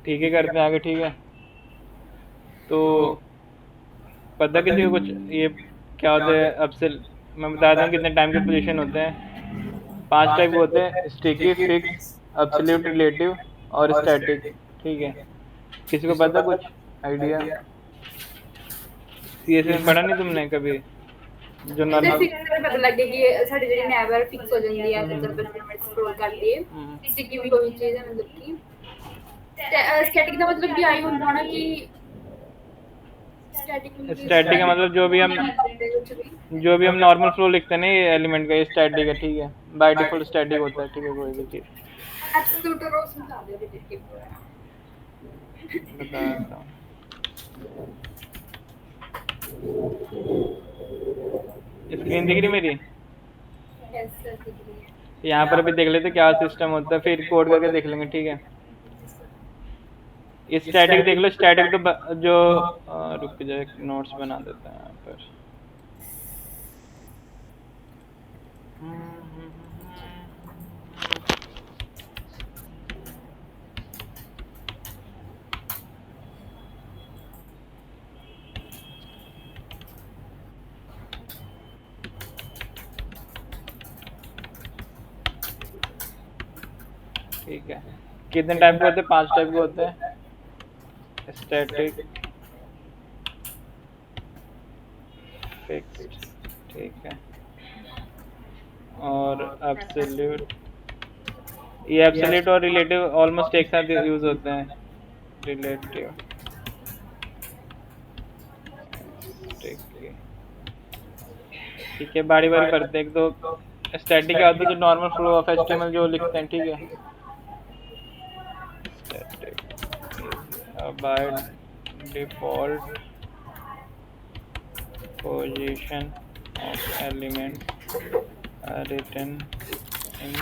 ठीक है, करते हैं आगे। ठीक है, तो पता किसी को कुछ ये क्या होता है? अब से मैं बताता हूँ कितने टाइम के पोजीशन होते हैं। 5 टाइप के होते हैं: स्टिकी, फिक्स, एब्सोल्यूट, रिलेटिव और स्टैटिक। ठीक है, किसी को पता कुछ आइडिया? सीएस में पढ़ा नहीं तुमने कभी? जो ਤੇ नॉर्मल। ਫਿਕਸ ਦਾ ਪਤਾ ਲੱਗੇ ਕਿ ਸਾਡੀ ਜਿਹੜੀ ਨੈਬ ਹੈ ਫਿਕਸ ਹੋ ਜਾਂਦੀ ਹੈ ਤੇ हम्म। 10-15 ਮਿੰਟ ਸਕਰੋਲ ਕਰਦੀ ਹੈ। हम्म। ਸਟਿਕੀ ਵੀ ਉਹੀ ਚੀਜ਼ ਹੈ ਮਤਲਬ ਕਿ ਸਟੈਟਿਕ ਦਾ ਮਤਲਬ ਵੀ ਆਈ ਹੁੰਦਾ ਹੋਣਾ कि स्टैटिक मतलब कि स्टैटिक का मतलब जो भी हम नहीं करते कुछ भी। नॉर्मल फ्लो लिखते हैं ना, ये एलिमेंट का ये स्टैटिक है। ठीक है, बाय डिफॉल्ट स्टैटिक होता है। ठीक है, कोई भी चीज़ एब्सोल्यूट और समझा दो रिलेटिव वगैरह। बताता हूँ। स्क्रीन दिख रही मेरी? यस सर दिख रही है। यहाँ पर भी देख लेते क्या सिस्टम होता है, फिर कोड करके देख लेंगे। ठीक है, स्टैटिक देख लो। स्टैटिक तो जो रुक जाए, नोट्स बना देते हैं यहाँ पर। ठीक है, कितने टाइप के होते हैं? 5 टाइप के होते हैं: स्टैटिक, फिक्स्ड, ठीक है, और एब्सोल्यूट। ये एब्सोल्यूट और रिलेटिव ऑलमोस्ट एक साथ यूज होते हैं। रिलेटिव, ठीक है, बारी बारी पढ़ते हैं। तो स्टैटिक क्या होता है? जो नॉर्मल फ्लो ऑफ एचटीएमएल जो लिखते हैं। ठीक है, static is by default position of element written in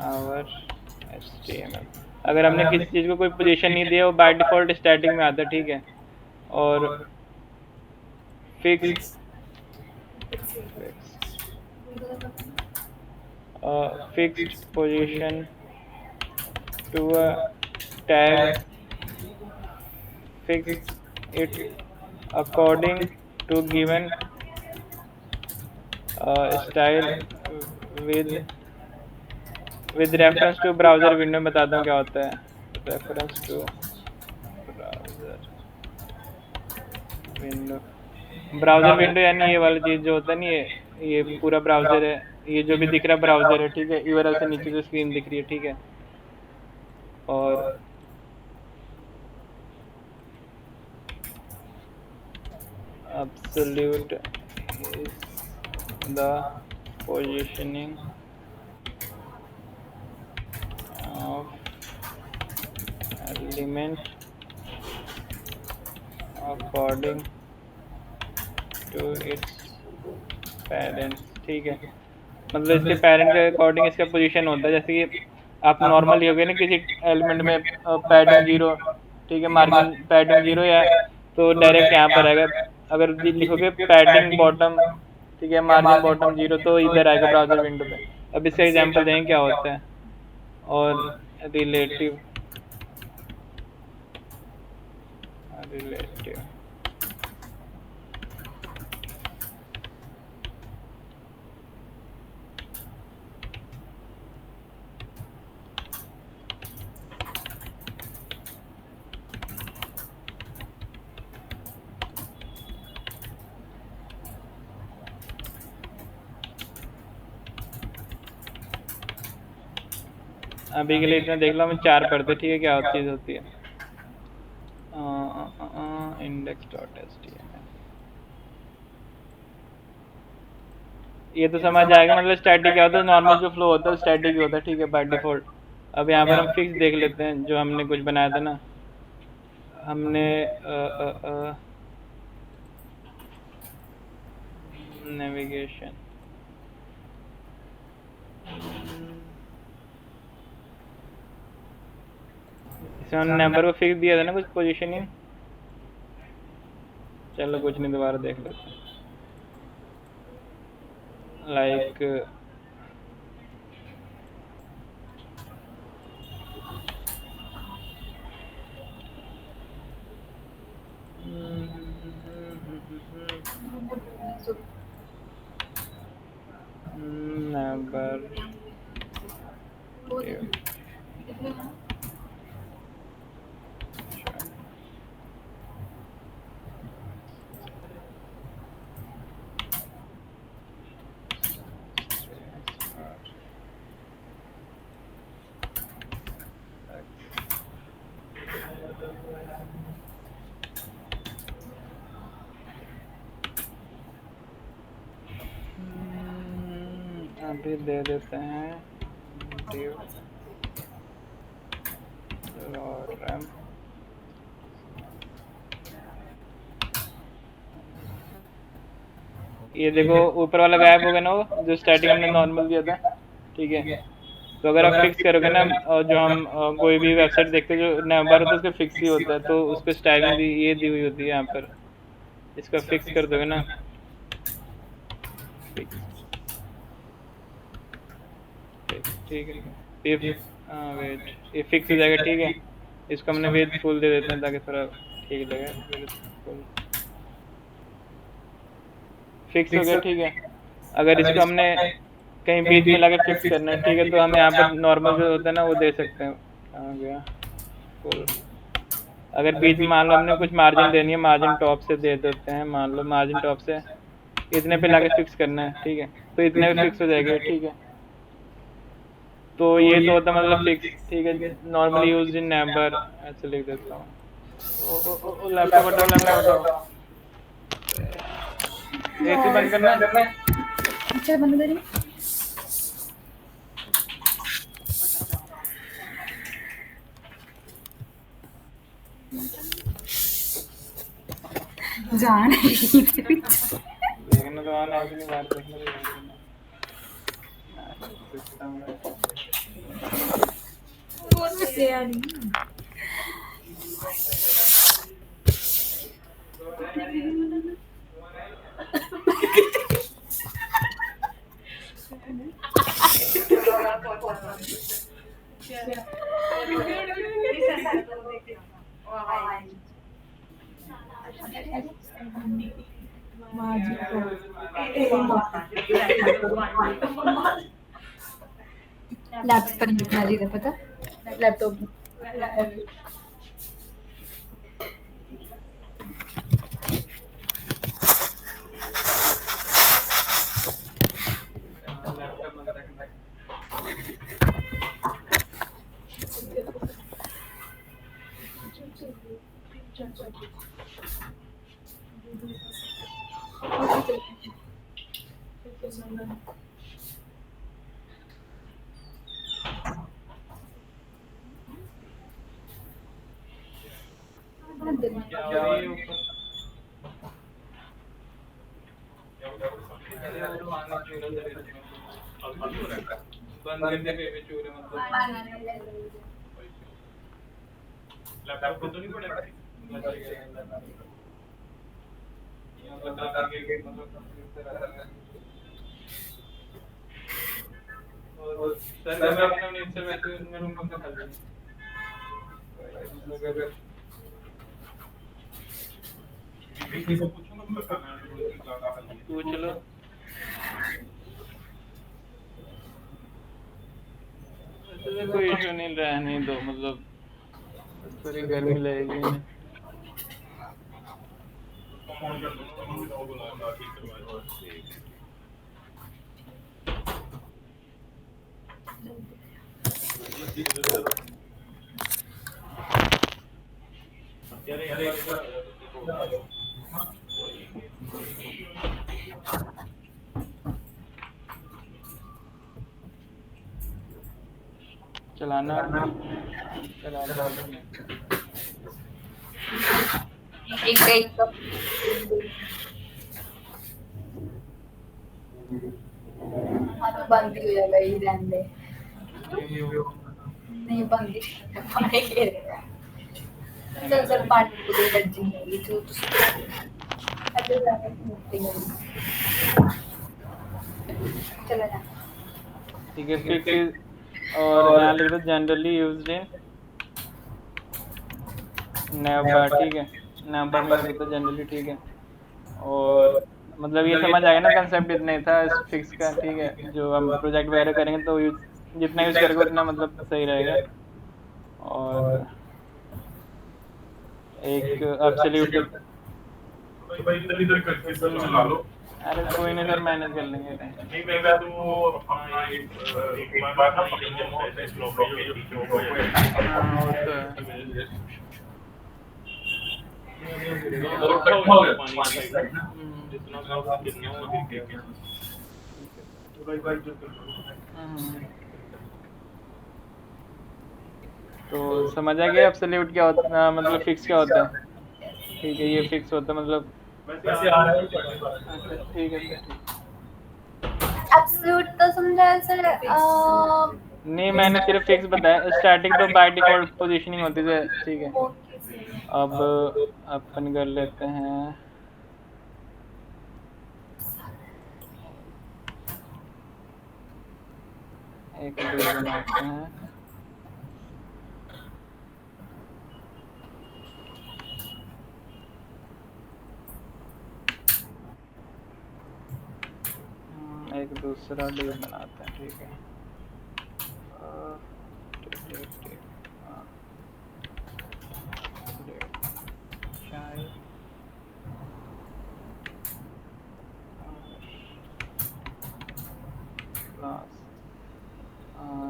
our HTML। अगर हमने किसी चीज़ को कोई पोजीशन नहीं दिया, वो बाय डिफॉल्ट स्टैटिक में आता है। ठीक है, और fixed fixed position to a tag fix it according to given style with reference to browser window। बताता हूँ क्या होता है। Reference to browser window. Browser window यानी ये वाली चीज़ जो होता है ना, ये पूरा ब्राउज़र है। ये जो भी दिख रहा है ब्राउज़र है। ठीक है, यूआरएल से नीचे जो स्क्रीन दिख रही है। ठीक है, और absolute is the positioning of element according to its parents. ठीक है, मतलब इसके पेरेंट के अकॉर्डिंग इसका पोजीशन होता है। जैसे कि आप नॉर्मल लिखोगे ना किसी एलिमेंट में पैडिंग 0। ठीक है, मार्जिन पैडिंग 0 या तो डायरेक्ट यहाँ पर आएगा। अगर लिखोगे पैडिंग बॉटम, ठीक है, मार्जिन बॉटम 0, तो इधर आएगा ब्राउज़र विंडो पे। अब इसका एग्जांपल देंगे क्या होता है। और रिलेटिव, रिलेटिव अभी के लिए इतना देख लो। हमें 4 पढ़ते। ठीक है, क्या चीज़ होती है? Index dot H T M L. ये तो समझ आएगा। मतलब स्टैटिक क्या होता है? नॉर्मल जो फ्लो होता है स्टैटिक ही होता है। ठीक है, बाय डिफॉल्ट। अब यहाँ पर हम फिक्स देख लेते हैं, जो हमने कुछ बनाया था ना। हमने नेविगेशन, इसमें हमने नंबर को फिक्स दिया था ना, कुछ पोजीशनिंग। चलो कुछ नहीं, दोबारा देख लेते हैं। लाइक नेवर अभी दे देते हैं div lorem ये देखो ऊपर वाला गायब हो गया ना, वो जो स्टैटिक हमने नॉर्मल दिया था, ठीक है। तो अगर आप फिक्स करोगे ना, जो हम कोई भी वेबसाइट देखते हैं जो नंबर होता है उसका फिक्स ही होता है, तो उस पर स्टाइलिंग दी ये दी हुई होती है यहाँ पर, इसका फिक्स कर दोगे ना, ठीक है। ये हाँ वेट, ये फिक्स हो जाएगा, ठीक है। इसको हमने वेट फुल दे देते हैं ताकि थोड़ा ठीक लगे, फुल फिक्स हो गया, ठीक है। अगर इसको हमने कहीं बीच में लाके फिक्स करना है, ठीक है, तो हम यहाँ पर नॉर्मल जो होता है ना वो दे सकते हैं। कहाँ गया फुल। अगर बीच में मान लो हमने कुछ मार्जिन देनी है, मार्जिन टॉप से दे देते हैं, मान लो मार्जिन टॉप से इतने पे लाके फिक्स करना है, ठीक है, तो इतने पे फिक्स हो जाएगा, ठीक है। तो ये तो होता मतलब फिक्स, ठीक है। नॉर्मली यूज्ड इन नंबर, ऐसे लिख देता हूँ। लैपटॉप हटाओ, लैपटॉप हटाओ, एसी बंद करना है। अच्छा बंद करिए। जान देखना तो आना है, इतनी बार देखना तो सिस्टम में बहुत मजे आ रही लैपटॉप पर लिखना जी था पता, लैपटॉप बंद करके पे चूरे मतलब लैपटॉप को तो नहीं पड़ेगा, यहाँ बता के मतलब और सर मैं अपना नीचे वैसे मैं रूम में खा लूँगा पूछ लो। वैसे तो कोई इशू नहीं, रहने दो, मतलब थोड़ी गर्मी लगेगी ना। चलाना एक बंद ही हो जाएगा, ये रहने दे। नहीं बंद ही पानी गिर गया। चल चल पानी को दे लज्जी नहीं तू अच्छा जाके मुक्ति चला जा, ठीक है। फिक्स और यहाँ लिख दो जनरली यूज्ड इन नेवर, ठीक है, नंबर में लिख दो जनरली, ठीक है। और मतलब ये समझ आएगा ना, कंसेप्ट इतना ही था इस फिक्स का, ठीक है। जो हम प्रोजेक्ट वगैरह करेंगे तो जितना यूज करेंगे उतना मतलब सही रहेगा। और एक एब्सोल्यूट, तो भाई इधर इधर करके सर चला लो। अरे कोई नहीं सर, मैनेज कर लेंगे, टेंशन नहीं मैं तो अपना एक बार ना पकड़ लूंगा इस ब्लॉक के जो पीछे होगा या हाँ वो तो है। और इकट्ठा हो गया पानी का साइड ना, जितना ज्यादा गिरना हो गिर गया। तो भाई जो तो समझ आ गया एब्सोल्यूट क्या होता, मतलब फिक्स क्या होता है, ठीक है। ये फिक्स होता है मतलब, वैसे आ रहा है अच्छा ठीक है सर, ठीक। एब्सोल्यूट तो समझा सर। नहीं मैंने सिर्फ फिक्स बताया, स्टैटिक तो बाय डिफॉल्ट पोजीशनिंग होती है, ठीक है। Okay sir. अब अपन कर लेते हैं, एक लूप बनाते हैं। एक दूसरा लूप बनाते हैं, ठीक है।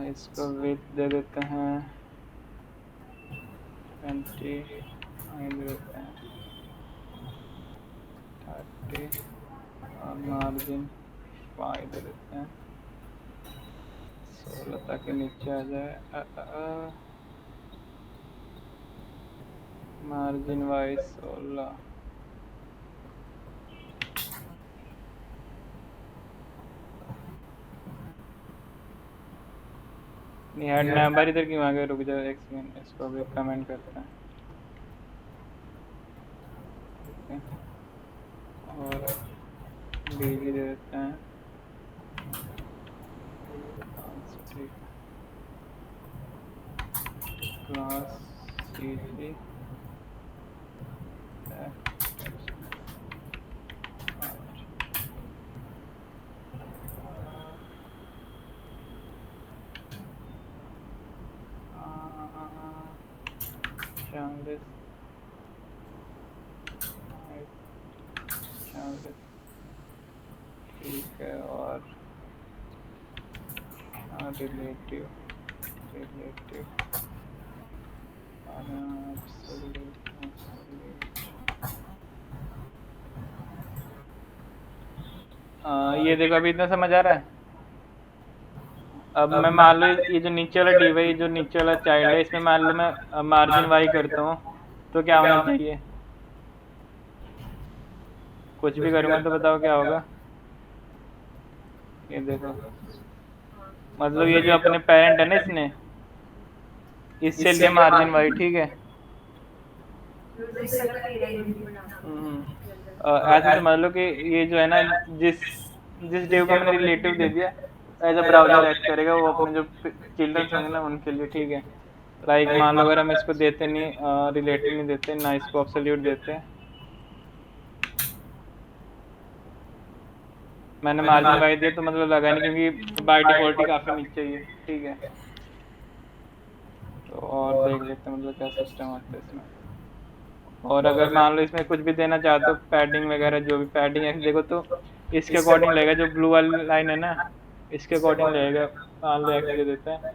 इसको विड्थ दे देते हैं 20, दे देते हैं 30 और मार्जिन 5 दे देते हैं 16 ताकि नीचे आ जाए। Margin wise 16। नहीं हेड नंबर इधर क्यों आ गया, रुक जाओ एक सेकंड, इसको भी कमेंट करते हैं, ठीक है। और बीजी दे देते हैं, ठीक है। क्लास सीजी ठीक है। और रिलेटिव ये देखो अभी इतना समझ आ रहा है। अब मैं मान लो ये जो नीचे वाला डी वाई, जो नीचे वाला चाइल्ड है, इसमें मान लो मैं मार्जिन वाई करता हूँ तो क्या होना चाहिए, कुछ भी करूँगा तो बताओ क्या होगा। ये देखो मतलब ये जो अपने पेरेंट है ना, इसने इससे लिया मार्जिन वाई, ठीक है। ऐसे समझ लो कि ये जो है ना, जिस डिव को मैंने रिलेटिव दे दिया एज अ ब्राउजर एक्ट करेगा, वो अपने जो चिल्ड्रंस होंगे ना उनके लिए, ठीक है। लाइक मान लो अगर हम इसको देते नहीं, रिलेटिव नहीं देते ना, इसको एब्सोल्यूट देते हैं, मैंने मार्जिन वाई दिया तो मतलब लगा नहीं, क्योंकि बाय डिफॉल्ट ही काफ़ी नीचे ही है, ठीक है। तो और देख लेते हैं मतलब क्या सिस्टम होता है इसमें। और अगर मान लो इसमें कुछ भी देना चाहते हो, पैडिंग वगैरह, जो भी पैडिंग है देखो तो इसके अकॉर्डिंग लगेगा, जो ब्लू वाली लाइन है ना इसके अकॉर्डिंग लगेगा। मान लो एक्स दे देते हैं,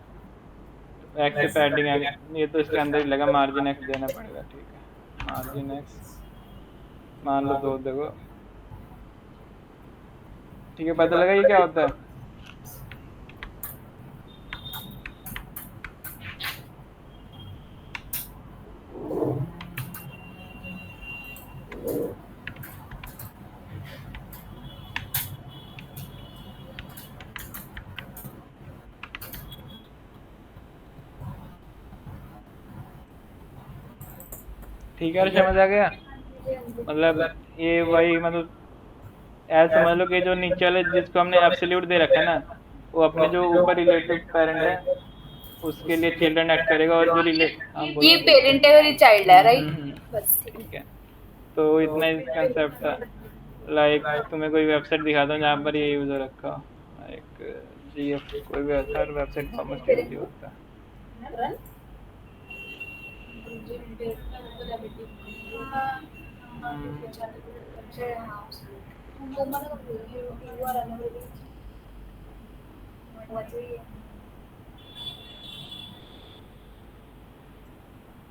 एक्स से पैडिंग है ये तो इसके अंदर ही लगा, मार्जिन एक्स देना पड़ेगा, ठीक है। मार्जिन एक्स मान लो 2 देखो, ठीक है। पता लगा ये क्या होता है। ठीक है, समझ आ गया। मतलब ये वही मतलब ऐसा समझ लो कि जो नीचे वाले जिसको हमने एब्सोल्यूट दे रखा है ना, वो अपने जो ऊपर रिलेटिव पेरेंट है उसके लिए चिल्ड्रन एक्ट करेगा, और जो ये पेरेंट है और ये चाइल्ड है, राइट? बस ठीक ठीक है। तो इतना ही कंसेप्ट था। लाइक तुम्हें कोई वेबसाइट दिखाता हूँ जहाँ पर ये यूज़ हो रखा हो, लाइक GF कोई भी हर वेबसाइट का ऑलमोस्ट यूज़ ही होता है। रन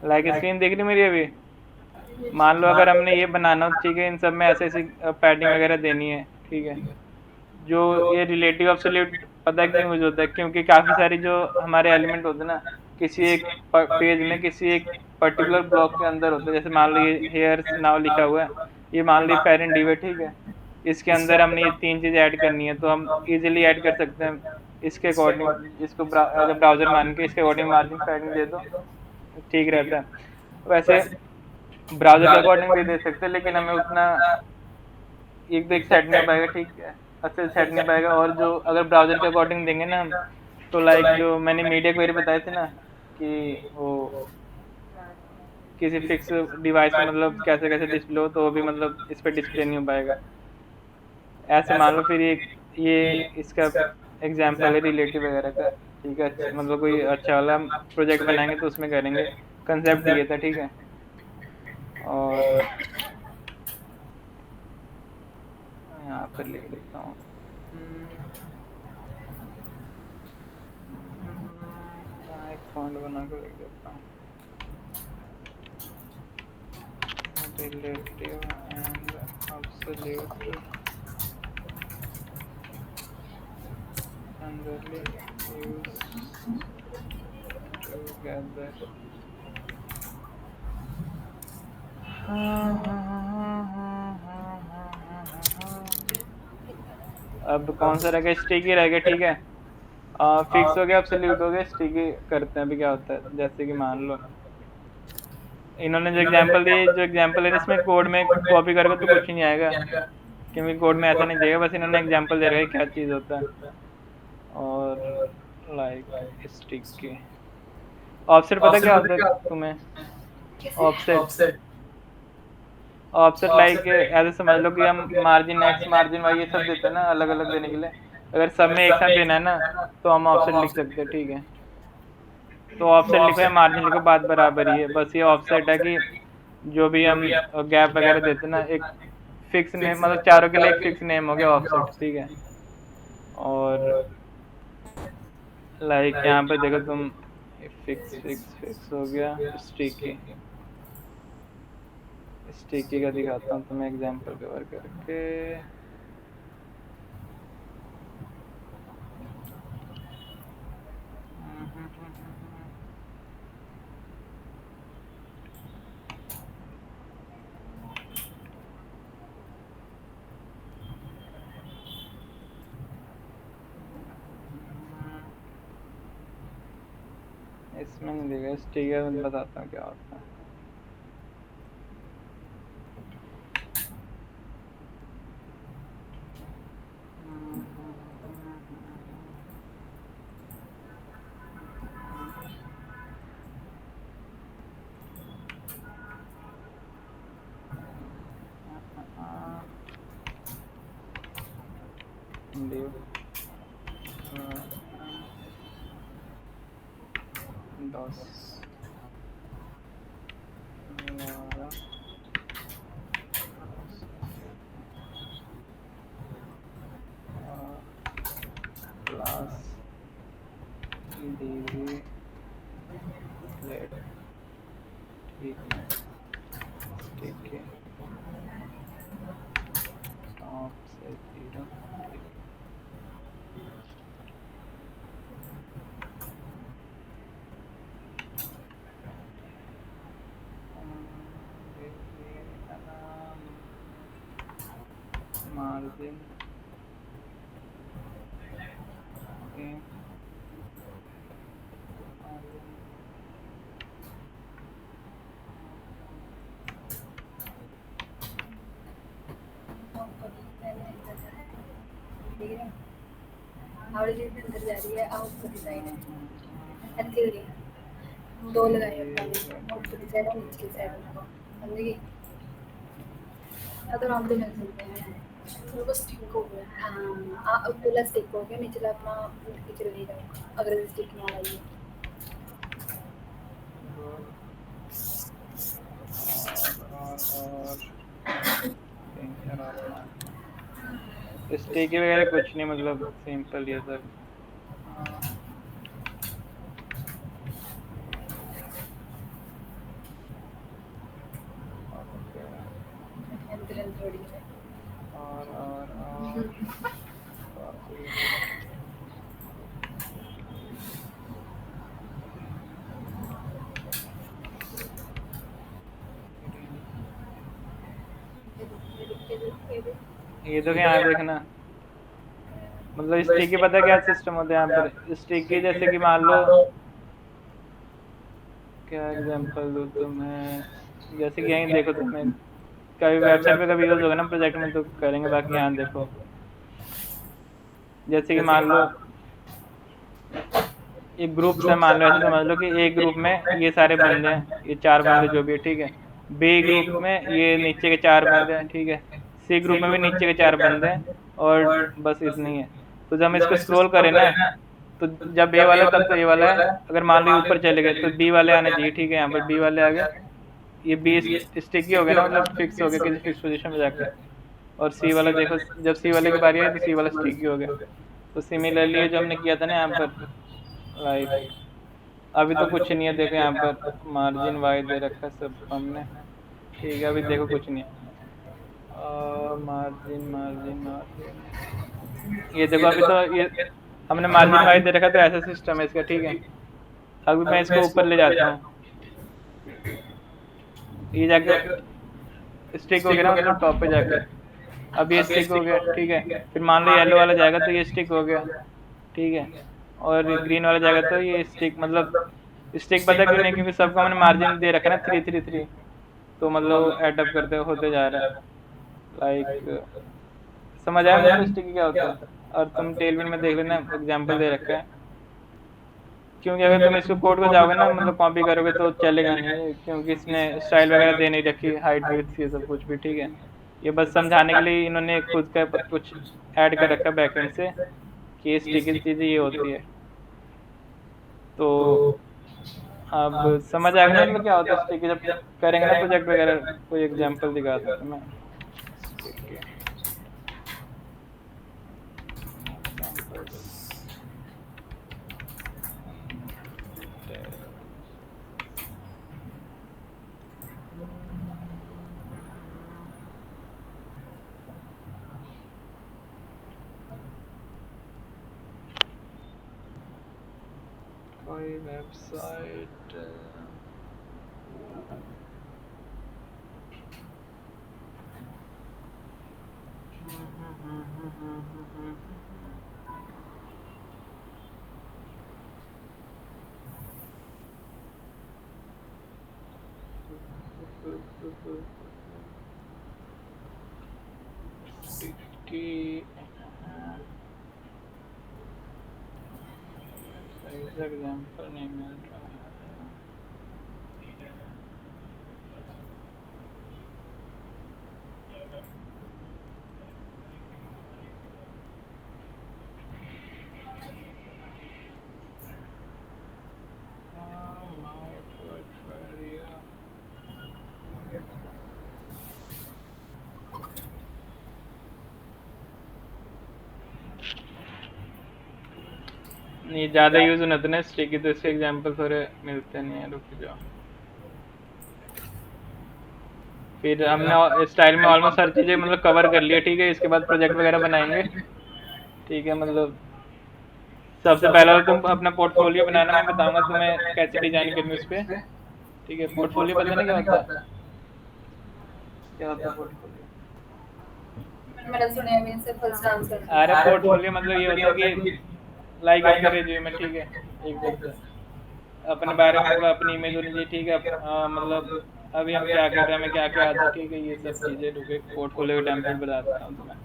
लाइक स्क्रीन देख रही मेरी अभी? मान लो अगर हमने ये बनाना हो, ठीक है, इन सब में ऐसे ऐसी पैडिंग वगैरह देनी है, ठीक है। जो ये रिलेटिव एब्सोल्यूट पता है क्यों यूज होता है? क्योंकि काफ़ी सारी जो हमारे एलिमेंट होते हैं ना, किसी एक पेज में किसी एक पर्टिकुलर ब्लॉक के अंदर होते हैं। जैसे मान लो ये हेयर्स नाउ लिखा हुआ है, ये मान लो पेरेंट डिव है, ठीक है। इसके अंदर हमने ये 3 चीज़ ऐड करनी है, तो हम इजीली ऐड कर सकते हैं इसके अकॉर्डिंग। इसको एज अ ब्राउज़र मान के इसके अकॉर्डिंग मार्जिन पैडिंग दे दो, ठीक रहता है। वैसे ब्राउज़र के अकॉर्डिंग भी दे सकते हैं, लेकिन हमें उतना एक तो एक सेट नहीं हो पाएगा, ठीक है, अच्छे से सेट नहीं पाएगा। और जो अगर ब्राउज़र के अकॉर्डिंग देंगे ना हम, तो लाइक जो मैंने मीडिया क्वेरी बताए थे ना, कि वो किसी फिक्स डिवाइस पे मतलब कैसे कैसे डिस्प्ले हो, तो वो भी मतलब इस पे डिस्प्ले नहीं हो पाएगा। ऐसे मान लो फिर ये इसका एग्जाम्पल है रिलेटिव वगैरह का, ठीक है। मतलब कोई अच्छा वाला प्रोजेक्ट बनाएंगे तो उसमें करेंगे, कंसेप्ट ये था, ठीक है। और यहाँ पर लिख देता हूँ, एक फॉन्ट बना कर लिख देता हूँ, relative and absolute generally used together। अब कौन सा रह गया? स्टिकी रह गया, ठीक है। फिक्स हो गया, एब्सोल्यूट हो गया, स्टिकी करते हैं। अभी क्या होता है, जैसे कि मान लो इन्होंने जो एग्जांपल दिए, जो एग्जांपल है इसमें कोड में कॉपी करोगे तो कुछ नहीं आएगा, क्योंकि कोड में ऐसा नहीं देगा, बस इन्होंने एग्जांपल दे रखा है क्या चीज़ होता है। और लाइक स्टिकी ऑफसेट, पता क्या होता है तुम्हें? ऑफसेट ऑफसेट लाइक ऐसे समझ लो कि हम मार्जिन एक्स मार्जिन वाई ये सब देते हैं ना, अलग अलग देने के लिए। अगर सब में एक साथ देना है ना, तो हम ऑफसेट लिख सकते हैं, ठीक है। तो ऑफसेट लिखो या मार्जिन लिखो, बात बराबर ही है। बस ये ऑफसेट है कि जो भी हम गैप वगैरह देते हैं ना, एक फिक्स नेम, मतलब चारों के लिए एक फिक्स नेम हो गया ऑफसेट, ठीक है। और लाइक यहाँ पे देखो तुम, फिक्स फिक्स फिक्स हो गया। स्टिकी स्टिकी का दिखाता हूँ तुम्हें एग्जांपल कवर करके। इसमें नहीं देगा, स्टिकर में बताता हूँ क्या होता है। div dos class dv let, ठीक है, stop से 0, margin okay, आवड़ी जी अंदर जा रही है, आउट डिजाइन है अच्छी दो लगाए पहले आउट डिजाइन और नीचे साइड समझ गई। तो नाम तो मिल सकते हैं। वो बस स्टिक हो गया। हाँ अकेला स्टिक हो गया, निचला अपना नीचे नहीं जाएगा अगर स्टिक ना आई। और स्टेकी वगैरह कुछ नहीं, मतलब सिंपल ये सब। थोड़ी है। और ये तो यहाँ देखना, मतलब स्टिकी पता है क्या सिस्टम होता है यहाँ पर। स्टिकी जैसे कि मान लो, क्या एग्जांपल दूँ तुम्हें, जैसे कि यहीं देखो तुम्हें कभी वेबसाइट पे कभी यूज़ होगा ना प्रोजेक्ट में तो करेंगे, बाकी यहाँ देखो जैसे कि मान लो एक ग्रुप से, मान लो ऐसे समझ लो कि एक ग्रुप में ये सारे बंदे हैं, ये 4 बंदे जो भी है, ठीक है। बी ग्रुप में ये नीचे के 4 बंदे हैं, ठीक है। सी ग्रुप में भी नीचे के 4 बंदे हैं, और बस इतने ही है। तो जब हम इसको स्क्रॉल करें ना, तो जब ए वाला तब तो ए वाला है, अगर मान लो ये ऊपर चले गए तो बी वाले आने चाहिए, ठीक है। यहाँ पर बी वाले आ गए, ये बी स्टिकी हो गया ना, मतलब फिक्स हो गया किसी फिक्स पोजीशन में जाके। और सी वाला देखो, जब सी वाले की बारी आई तो सी वाला स्टिकी हो गया। तो सिमिलरली जो हमने किया था ना यहाँ पर, लाइक अभी तो कुछ नहीं है, देखो यहाँ पर मार्जिन वाई दे रखा है सब हमने, ठीक है। अभी देखो कुछ नहीं है, मार्जिन मार्जिन मार्जिन, ये देखो अभी तो ये हमने मार्जिन वाई दे रखा, तो ऐसा सिस्टम है इसका, ठीक है। अभी मैं इसको ऊपर ले जाता हूँ, ये जाके स्टिक हो गया ना, मतलब टॉप पे जाके। अब ये स्टिक हो गया, ठीक है। फिर मान लो येलो वाला जाएगा तो ये स्टिक हो गया, ठीक है। और ग्रीन वाला जाएगा तो ये स्टिक, मतलब स्टिक पता क्यों नहीं, क्योंकि सबको हमने मार्जिन दे रखा है ना 3 3 3, तो मतलब एडअप करते होते जा रहा है। लाइक समझ आया मतलब स्टिकी क्या होता है। और तुम टेलविन में देख लेना, एग्जांपल दे रखा है। क्योंकि अगर तुम इसको कोड को जाओगे ना, मतलब कॉपी करोगे तो चलेगा नहीं, क्योंकि इसने स्टाइल वगैरह दे नहीं रखी, हाइट विड्थ ये सब कुछ भी, ठीक है। ये बस समझाने के लिए इन्होंने खुद का कुछ ऐड कर रखा है बैकएंड से कि स्टिकी चीज़ें ये होती है। तो अब समझ आएगा ना मतलब क्या होता है स्टिकी, जब करेंगे ना प्रोजेक्ट वगैरह। कोई एग्जांपल दिखाता हूँ मैं। कोई वेबसाइट, एग्जांपल नहीं मिल रहा है। नहीं ज़्यादा यूज़ होता ना स्टिकी, तो इसके एग्जांपल थोड़े मिलते नहीं है, रुक जाओ। फिर हमने स्टाइल में ऑलमोस्ट हर चीज़ें मतलब कवर कर लिया, ठीक है। इसके बाद प्रोजेक्ट वगैरह बनाएंगे, ठीक है। मतलब सबसे पहले तो तुम अपना पोर्टफोलियो बनाना, मैं बताऊंगा तुम्हें कैसे डिजाइन करनी उस पर, ठीक है। पोर्टफोलियो पता नहीं क्या होता है, क्या होता है पोर्टफोलियो? मैंने सुना है, मेरे से फर्स्ट आंसर। अरे पोर्टफोलियो मतलब ये होता है कि लाइक अपने रिज्यूमे, ठीक है, एक तरह से अपने बारे में मतलब अपनी इमेज होनी चाहिए, ठीक है। मतलब अभी हम क्या कर रहे हैं, हमें क्या क्या आता है, ठीक है। ये सब चीज़ें रुके पोर्टफोलियो का टेम्पलेट बताता हूँ तुम्हें,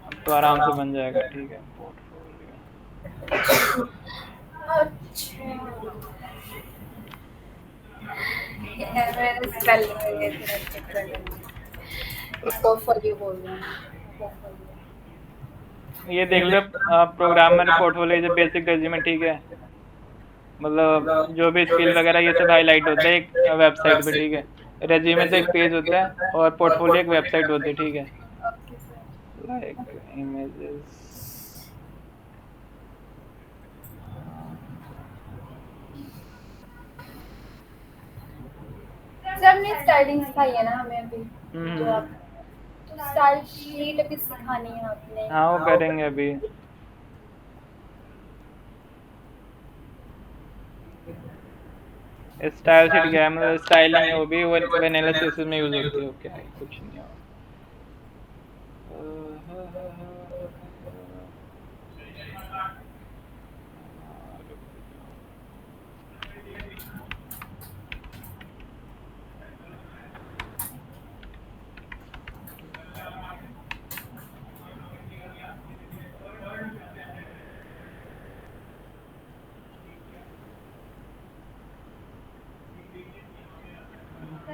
अब तो आराम से बन जाएगा, ठीक है। पोर्टफोलियो अच्छा यार, मैंने स्पेलिंग वगैरह चेक कर लिया। पोर्टफोलियो बोल रहे हैं, पोर्टफोलियो। ये देख लो प्रोग्रामर पोर्टफोलियो जो बेसिक रेज्यूमे, ठीक है, मतलब जो भी स्किल वगैरह ये सब हाईलाइट होता है एक वेबसाइट पे, ठीक है। रेज्यूमे तो एक पेज होता है और पोर्टफोलियो एक वेबसाइट होती है, ठीक है। Okay sir. Like images, sir हमने स्टाइलिंग सिखाई है ना हमें अभी, जो आप हम्म, तो स्टाइल शीट अभी सिखानी है आपने। हाँ वो करेंगे अभी। स्टाइल शीट क्या है, मतलब स्टाइलिंग है वो भी, वो वेनिला सीएसएस में यूज होती है, ओके कुछ नहीं और।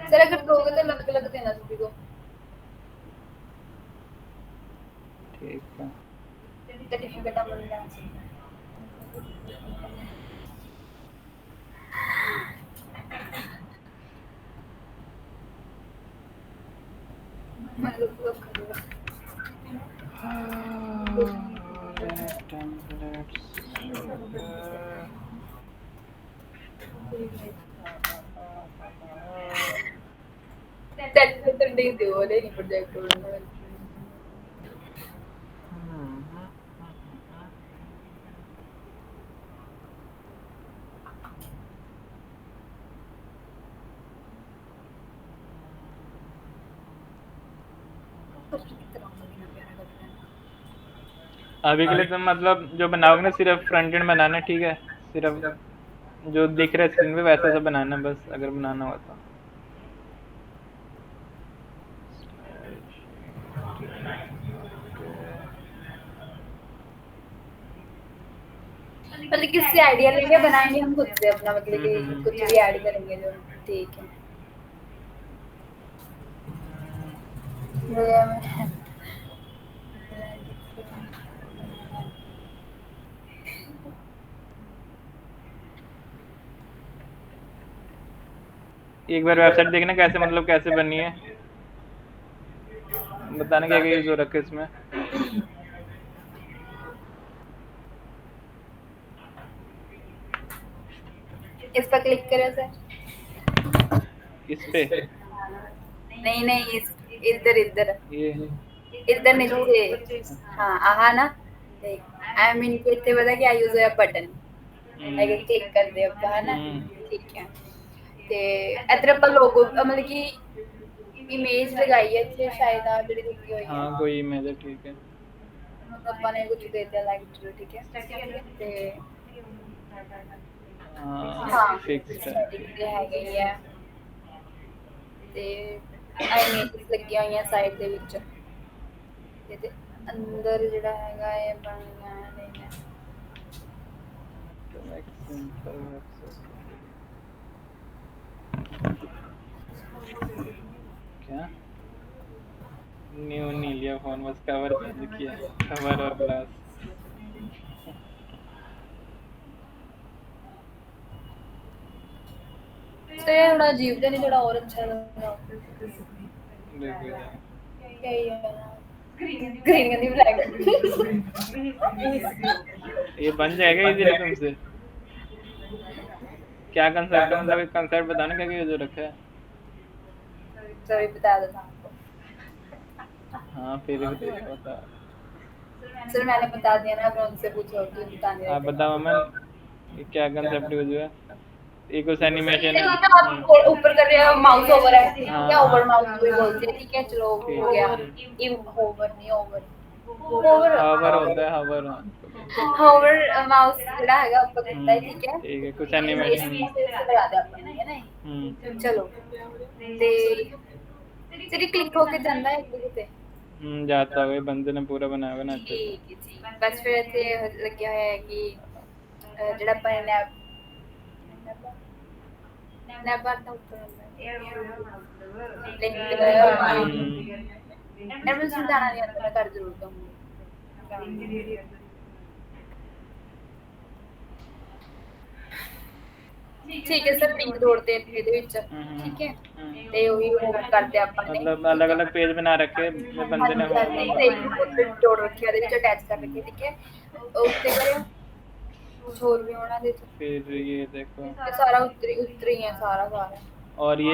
सर अगर दोगे तो अलग अलग देना सभी को। ठीक है, सर्टिफिकेट हम मिलना मतलब लोग करेगा। सर्टिफिकेट नहीं दो ले नहीं प्रोजेक्ट होना। अभी के लिए तो मतलब जो बनाओगे ना सिर्फ फ्रंट एंड बनाना है, ठीक है, सिर्फ जो दिख रहा है स्क्रीन पे वैसा सा बनाना है बस, अगर बनाना हो तो। मतलब किससे आइडिया लेंगे बनाएंगे हम खुद से अपना, मतलब कि कुछ भी ऐड करेंगे जो। ठीक है। एक बार वेबसाइट देखना कैसे, मतलब कैसे बनी है, बताना क्या क्या यूज हो रखा है इसमें। इस पर क्लिक करें सर। इस पे नहीं नहीं इधर इधर ये इधर नीचे। हाँ आहा ना देख आई मीन को इतने पता क्या यूज होया बटन अगर क्लिक कर दे ਆਪਾਂ है ना। ठीक है ਤੇ ਇਧਰ ਆਪਾਂ ਲੋਗੋ मतलब कि इमेज लगाई है ਇੱਥੇ शायद ਆ ਜਿਹੜੀ ਦਿੱਤੀ ਹੋਈ ਹੈ। हाँ कोई इमेज है, ठीक है। ਆਪਾਂ ਨੇ ਕੁਝ ਦੇ ਦਿਆ ਲਾਈਕ ठीक है ਤੇ हाँ फिक्स्ड है, सेटिंग ठीक ਤੇ ਹੈਗੇ ਹੀ ਆ ਤੇ ਇਮੇजेस ਲੱਗੀਆਂ ਹੋਈਆਂ ਸਾਈਡ ਦੇ ਵਿੱਚ ਇਹਦੇ ਅੰਦਰ ਜਿਹੜਾ ਹੈਗਾ ਇਹ ਬਣੀਆਂ ਨੇ। to make simple website। क्या न्यू नहीं लिया फोन, बस कवर चेंज किया, कवर और ग्लास। तो ये थोड़ा अजीब सा नहीं थोड़ा और अच्छा लगा देखो यार, क्या ही है ना ग्रीन गंदी ब्लैक ये बन जाएगा इजीली तुमसे। क्या कंसेप्ट है, मतलब एक कंसेप्ट बताना क्या क्या यूज हो रखा है। सॉरी बता दो आपको। हाँ फिर भी तो बता। सर मैंने बता दिया ना अब उनसे पूछो कि बताने आप देते बताओ अमन, ये क्या कंसेप्ट यूज हुआ है। एक उस एनिमेशन है। आप ऊपर कर रहे हो माउस ओवर है क्या ओवर हाँ माउस भी बोलते हैं। ठीक है चलो ठीक हो गया है। इम ओवर नहीं ओवर ओवर हावर होता है, हावर, हाँ ओवर माउस ਜਿਹੜਾ ਹੈਗਾ ਉੱਪਰ ਦਿੱਤਾ ਹੈ। ठीक है ठीक है, कुछ इस एनिमेशन। चीज से लगा दिया अपन है ना। चलो ਤੇ ਤੇਰੀ क्लिक होके ਜਾਂਦਾ है एक ਤੇ जाता हुआ बंदे ने पूरा बनाया हुआ ना अच्छे से। ਠੀਕ ਹੈ ਜੀ ਬਸ ਫਿਰ ਇੱਥੇ ਲੱਗਿਆ ਹੋਇਆ ਹੈ ਕਿ ਜਿਹੜਾ ਆਪਾਂ ਨੇ ਨੈਬ ਦਾ ਉੱਪਰ ਹੁੰਦਾ ਹੈ ਲਿੰਕ एडमिन से जाना नहीं आता, मैं कर जरूर दूंगी। ठीक है सर, लिंक जोड़ते हैं ਇਹਦੇ ਵਿੱਚ, ठीक है, ਤੇ ਉਹੀ ਹੋਮ ਕਰਦੇ ਆਪਾਂ ਨੇ, मतलब अलग अलग पेज बना रखे बंदे ने होम जोड़ रखे ਉਹਦੇ ਵਿੱਚ ਅਟੈਚ ਕਰ रखे, ठीक है, ਉੱਤੇ करियो कुछ और भी होना दे, फिर ये देखो ये सारा उतरी है सारा सारा। और ये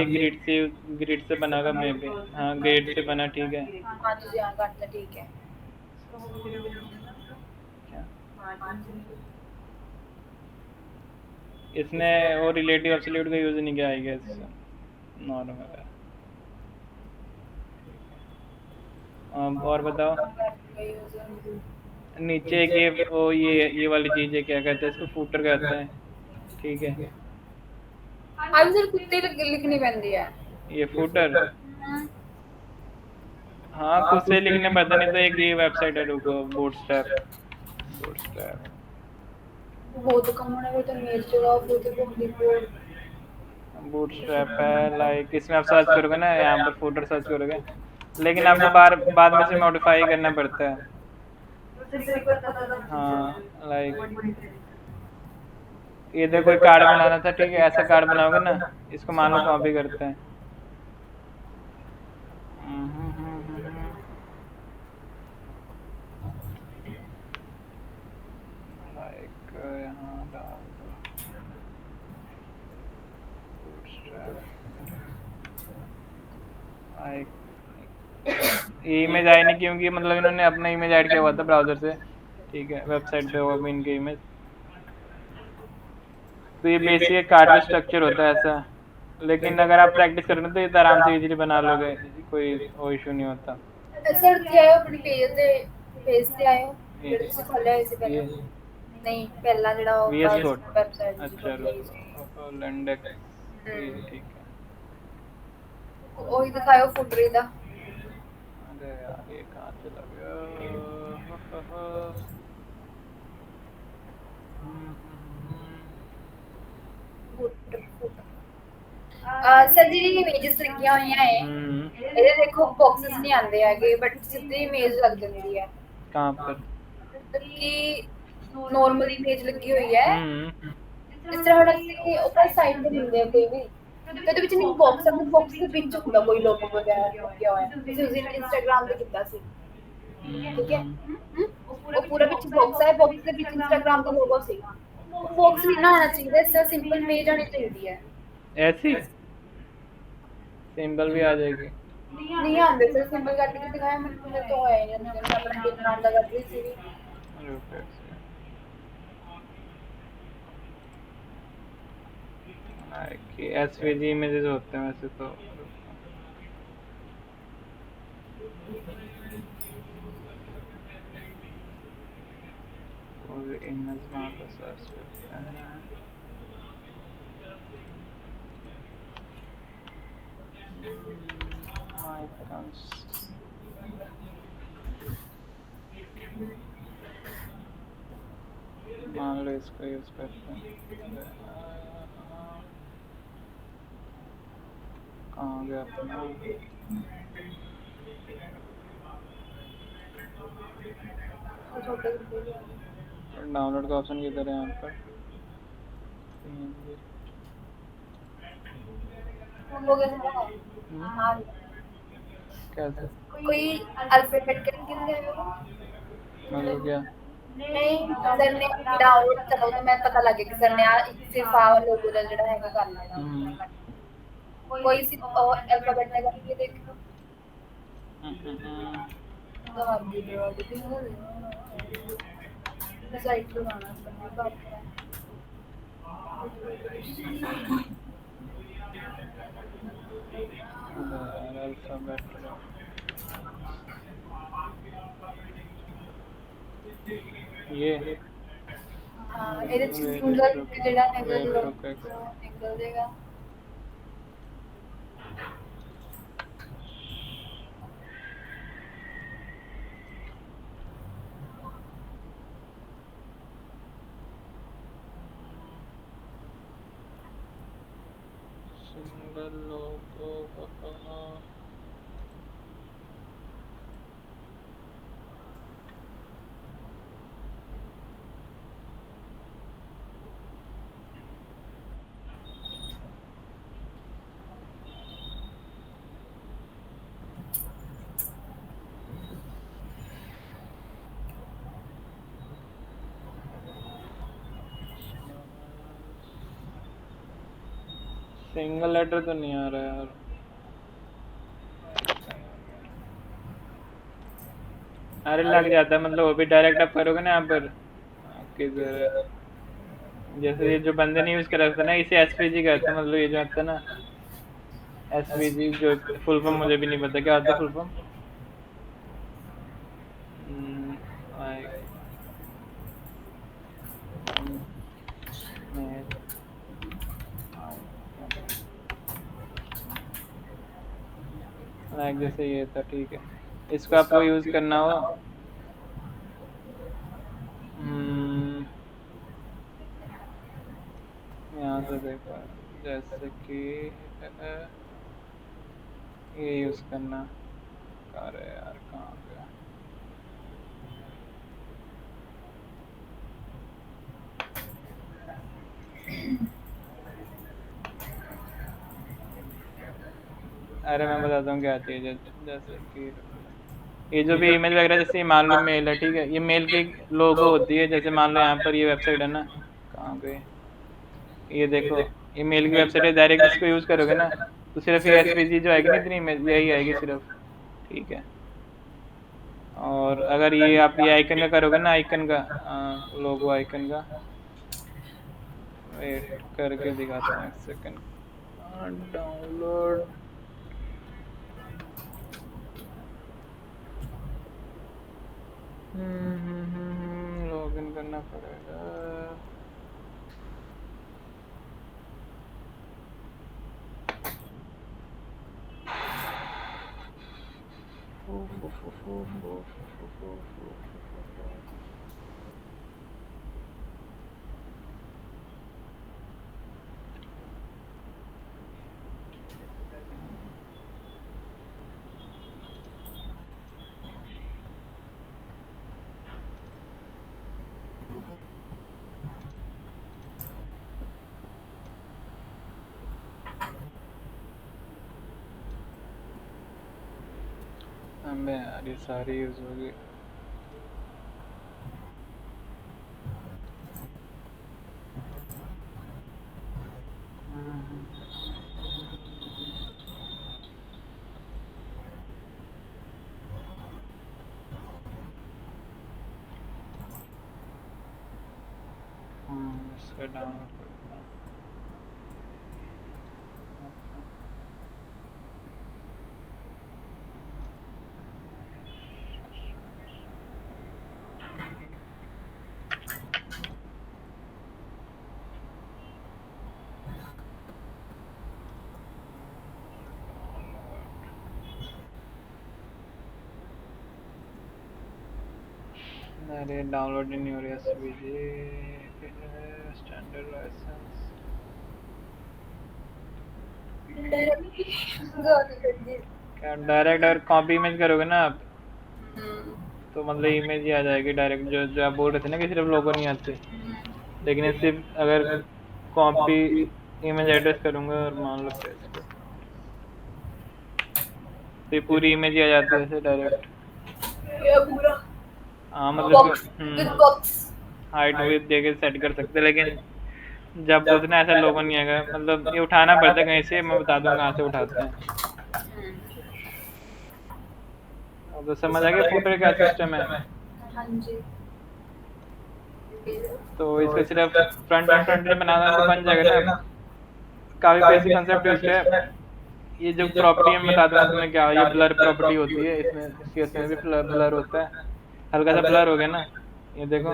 ग्रिड से बना का मैं भी, हाँ ग्रिड से बना, ठीक है। हाँ जी हाँ करते, ठीक है। क्या इसने वो रिलेटिव एब्सोल्यूट का यूज नहीं किया, आई गेस नॉर्मल है। और बताओ नीचे एक ये वो ये वाली चीज है, क्या कहते हैं इसको, फूटर कहते हैं, ठीक है। अब सर कुत्ते लिखनी पैंदी है ये फूटर, हाँ खुद से लिखने पता नहीं तो एक ये वेबसाइट है, रुको, बूटस्ट्रैप बहुत कम होने में तो मेल चलाओ बूटस्ट्रैप है, लाइक इसमें आप सर्च करोगे ना, यहाँ पर फूटर सर्च करोगे, लेकिन आपको बाद में से मॉडिफाई करना पड़ता है। हाँ लाइक इधर कोई कार्ड बनाना था, ठीक है, ऐसा कार्ड बनाओगे ना, इसको मान लो कॉपी करते हैं, लाइक यहाँ डाल दो ये इमेज आई नहीं क्योंकि मतलब इन्होंने अपना इमेज ऐड किया हुआ था ब्राउजर से, ठीक है, वेबसाइट पे होगा इनके इमेज। तो ये बेसिक कार्ड का स्ट्रक्चर होता है ऐसा, लेकिन अगर आप प्रैक्टिस करोगे तो ये तो आराम से इजीली बना लोगे, कोई वो इशू नहीं होता। सर थे आयो अपनी पेज ते आयो जेह्ड़े तुसीं खोल्लेआ इस पहले नहीं पहला जेह्ड़ा VS कोड, वेबसाइट अच्छा लेंडेक्स, ठीक है। ओही दिखाओ फुटरी दा। अरे यार ये कहाँ चला गया, सर जी इमेजेस लिखियां होईयां है ਇਹਦੇ देखो बॉक्सेस नहीं आंदे हैगे बट सीधी इमेज लग जाती है। कहाँ पर कि नॉर्मल इमेज लगी हुई है जिस तरह हमारा ऊपर साइड पे मिलते हैं कोई भी तो ਉਹਦੇ ਵਿੱਚ ਨਹੀਂ ਬਾਕਸ ਹੈ ਬਾਕਸ ਦੇ ਵਿੱਚ ਹੁੰਦਾ ਕੋਈ ਲੋਗੋ ਵਗੈਰਾ ਲੱਗਿਆ ਹੋਇਆ ਤੁਸੀਂ ਉਸ ਦਿਨ ਇੰਸਟਾਗ੍ਰਾਮ ਤੇ ਕੀਤਾ ਸੀ ਠੀਕ ਹੈ ਉਹ ਪੂਰਾ ਵਿੱਚ ਬਾਕਸ ਹੈ ਬਾਕਸ ਦੇ ਵਿੱਚ ਇੰਸਟਾਗ੍ਰਾਮ ਦਾ ਲੋਗੋ ਸੀ ਬਾਕਸ ਨਹੀਂ ਨਾ ਆਣਾ ਚਾਹੀਦਾ ਇਸ ਤਰ੍ਹਾਂ ਸਿੰਪਲ ਇਮੇਜ ਆਣੀ ਚਾਹੀਦੀ ਹੈ ऐसी सिंबल भी आ जाएगी नहीं आंदे सर सिंपल करके तो दिखाया मैंने तो है नहीं मैं अपना पेज नाम लगा दी थी कि एसवीजी इमेजेस होते हैं वैसे तो और इमेज वहाँ पर सर्च करते हैं मान लो इसको यूज करते हैं कहाँ गया अपना डाउनलोड का ऑप्शन किधर है यहाँ पर कैसे कोई अल्फाबेट करके मतलब क्या नहीं सर ने डाउनलोड करो तो मैं पता लगे कि सर ने सिर्फ आ लोगो ਦਾ ਜਿਹੜਾ ਹੈਗਾ ਕਰਨਾ ਹੈ कोई सी अल्फाबेट लगा के देखो साइट पे आना अल्फाबेट ये हां ਇਹਦੇ ਚ ਸਿੰਗਲ ਜਿਹੜਾ ਹੈਗਾ ਨਿਕਲ ਜਾਏਗਾ सिंगल लोगो सिंगल लेटर तो नहीं आ रहा यार। अरे लग जाता है, मतलब वो भी डायरेक्ट आप करोगे ना यहाँ पर किधर, जैसे ये जो बंदे ने यूज करा था ना, इसे एसवीजी कहते हैं, मतलब ये जो आता है ना एसवीजी, जो फुल फॉर्म मुझे भी नहीं पता क्या होता है फुल फॉर्म। लाइक जैसे ये था, ठीक है, इसको आपको यूज करना हो। यहाँ से देखो, जैसे कि ये यूज करना। अरे यार कहाँ गया? अरे मैं बताता हूँ क्या चीज़ है। जैसे कि ये जो भी ईमेल वगैरह, जैसे ये मान लो मेल है, ठीक है, ये मेल की लोगो होती है। जैसे मान लो यहाँ पर ये वेबसाइट है ना, कहाँ गए, ये देखो, ये मेल की वेबसाइट है। डायरेक्ट इसको यूज़ करोगे ना तो सिर्फ ये एसवीजी जो आएगी ना, इतनी email यही आएगी सिर्फ, ठीक है। और अगर ये आप ये आइकन का करोगे ना, आइकन का लोगो आइकन का, वेट करके दिखाता हूँ एक सेकंड, डाउनलोड। लॉगिन करना पड़ेगा। अबे यार ये सारी यूज होगी। इसका डाउनलोड करना। अरे डाउनलोड ही नहीं हो रहा एसवीजी स्टैंडर्ड लाइसेंस। क्या डायरेक्ट अगर कॉपी इमेज करोगे ना आप, तो मतलब इमेज ही आ जाएगी डायरेक्ट। जो जो आप बोल रहे थे ना कि सिर्फ लोगो नहीं आते, लेकिन सिर्फ अगर कॉपी इमेज एड्रेस करूँगा और मान लो पेस्ट, तो ये पूरी इमेज ही आ जाती है ऐसे डायरेक्ट। हाँ मतलब हाइट विड्थ देके सेट कर सकते हैं, लेकिन जब बोलते ना ऐसा लोगो नहीं आएगा, मतलब ये उठाना पड़ता है कहीं से। मैं बता दूंगा कहाँ से उठाते हैं। अब तो समझ आ गया फुटर का सिस्टम है। हाँ जी। तो इसका सिर्फ फ्रंट एंड बनाना तो बन जाएगा ना। काफी बेसिक कंसेप्ट है इसका। ये जो प्रॉपर्टी में बता दूंगा तुम्हें क्या, ये ब्लर प्रॉपर्टी होती है इसमें, सीएस में भी ब्लर होता है। हल्का सा ब्लर हो गया ना, ये देखो।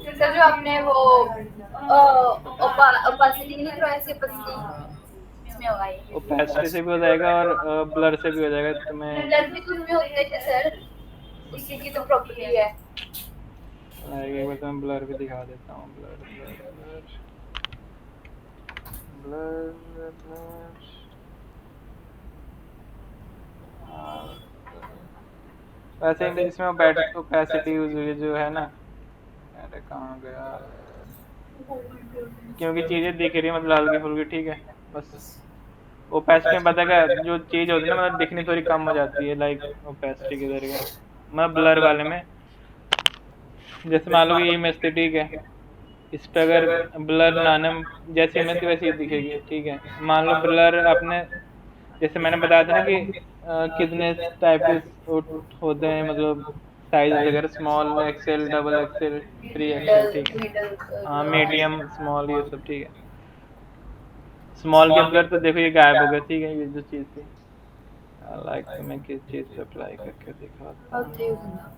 सर जो आपने वो ओपासिटी नहीं करवाया, ऐसी ओपासिटी इसमें होगा ये। ओपेसिटी से भी हो जाएगा और ब्लर से भी हो जाएगा। तुम्हें ब्लर भी उसमें होता है सर, उसी की तो प्रॉपर्टी है। एक बार मैं ब्लर भी दिखा देता हूँ। ब्लर ब्लर ब्लर ब्लर वैसे ही जिसमें ओपेसिटी यूज हुई जो है ना। अरे कहाँ गया, क्योंकि चीजें दिख रही है मतलब हल्की फुल्की, ठीक है। बस ओपेसिटी में बताएगा जो चीज होती है ना, मतलब दिखनी थोड़ी कम हो जाती है। लाइक ओपेसिटी के जरिए मैं ब्लर वाले में, जैसे मान लो कि ये इमेज थी, ठीक है, इस पे अगर ब्लर लाने जैसी इमेज थी वैसी ही दिखेगी, ठीक है। मान लो ब्लर आपने जैसे मैंने बताया था ना कि कितने टाइप के होते हैं, मतलब साइज वगैरह, small XL, double XL, 3 XL, ठीक है। मिडल हाँ, मीडियम, स्मॉल, ये सब, ठीक है। स्मॉल के ब्लर तो देखो ये गायब हो गया, ठीक है। ये जो चीज़ थी लाइक, तो मैं किस चीज़ पे अप्लाई करके दिखाता अब थे हूँ। उसना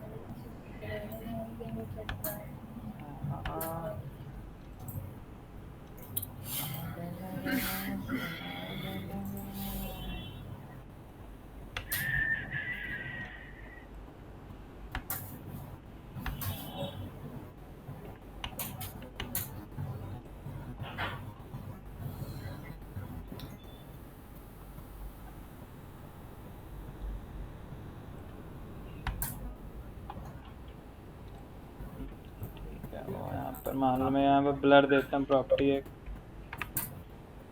ठीक है, वो यहाँ पर मान लो मैं यहाँ पर ब्लर देता हूँ, प्रॉपर्टी एक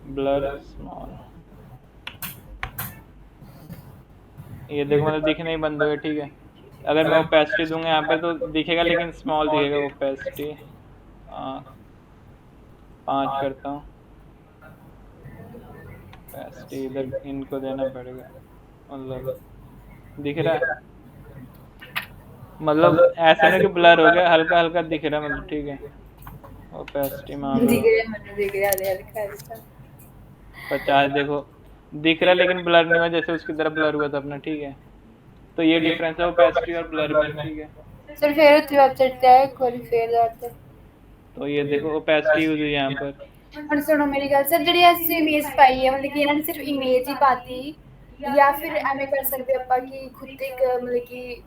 ब्लर स्मॉल, ये देखो मतलब दिखना ही बंद हो गया, ठीक है। अगर मैं ओपेसिटी दूंगा यहाँ पे तो दिखेगा, लेकिन स्मॉल दिखेगा। ओपेसिटी 5 करता हूँ। ओपेसिटी इधर इनको देना पड़ेगा, मतलब दिख रहा है, मतलब ऐसा नहीं कि ब्लर हो गया, हल्का हल्का दिख रहा है, मतलब ठीक है। ओपेसिटी मान लो दिख रहा है, मुझे दिख रहा है हल्का हल्का। 50, देखो दिख रहा है लेकिन ब्लर नहीं हुआ, जैसे उसकी तरफ ब्लर हुआ था अपना, ठीक है। तो ये डिफरेंस है ओपेसिटी और ब्लर में, ठीक है। सर फिर उस वेबसाइट पे है, कोई फिर जाते तो ये देखो ओपेसिटी यूज हुई यहाँ पर। ਹੁਣ ਸੁਣੋ ਮੇਰੀ ਗੱਲ ਸਰ, ਜਿਹੜੀ ਅਸੀਂ ਇਮੇਜ ਪਾਈ ਹੈ ਮਤਲਬ ਕਿ ਇਹਨਾਂ ਨੇ ਸਿਰਫ ਇਮੇਜ ਹੀ ਪਾਤੀ ਜਾਂ ਫਿਰ ਐਵੇਂ ਕਰ ਸਕਦੇ ਆਪਾਂ ਕਿ ਖੁਦ ਇੱਕ ਮਤਲਬ ਕਿ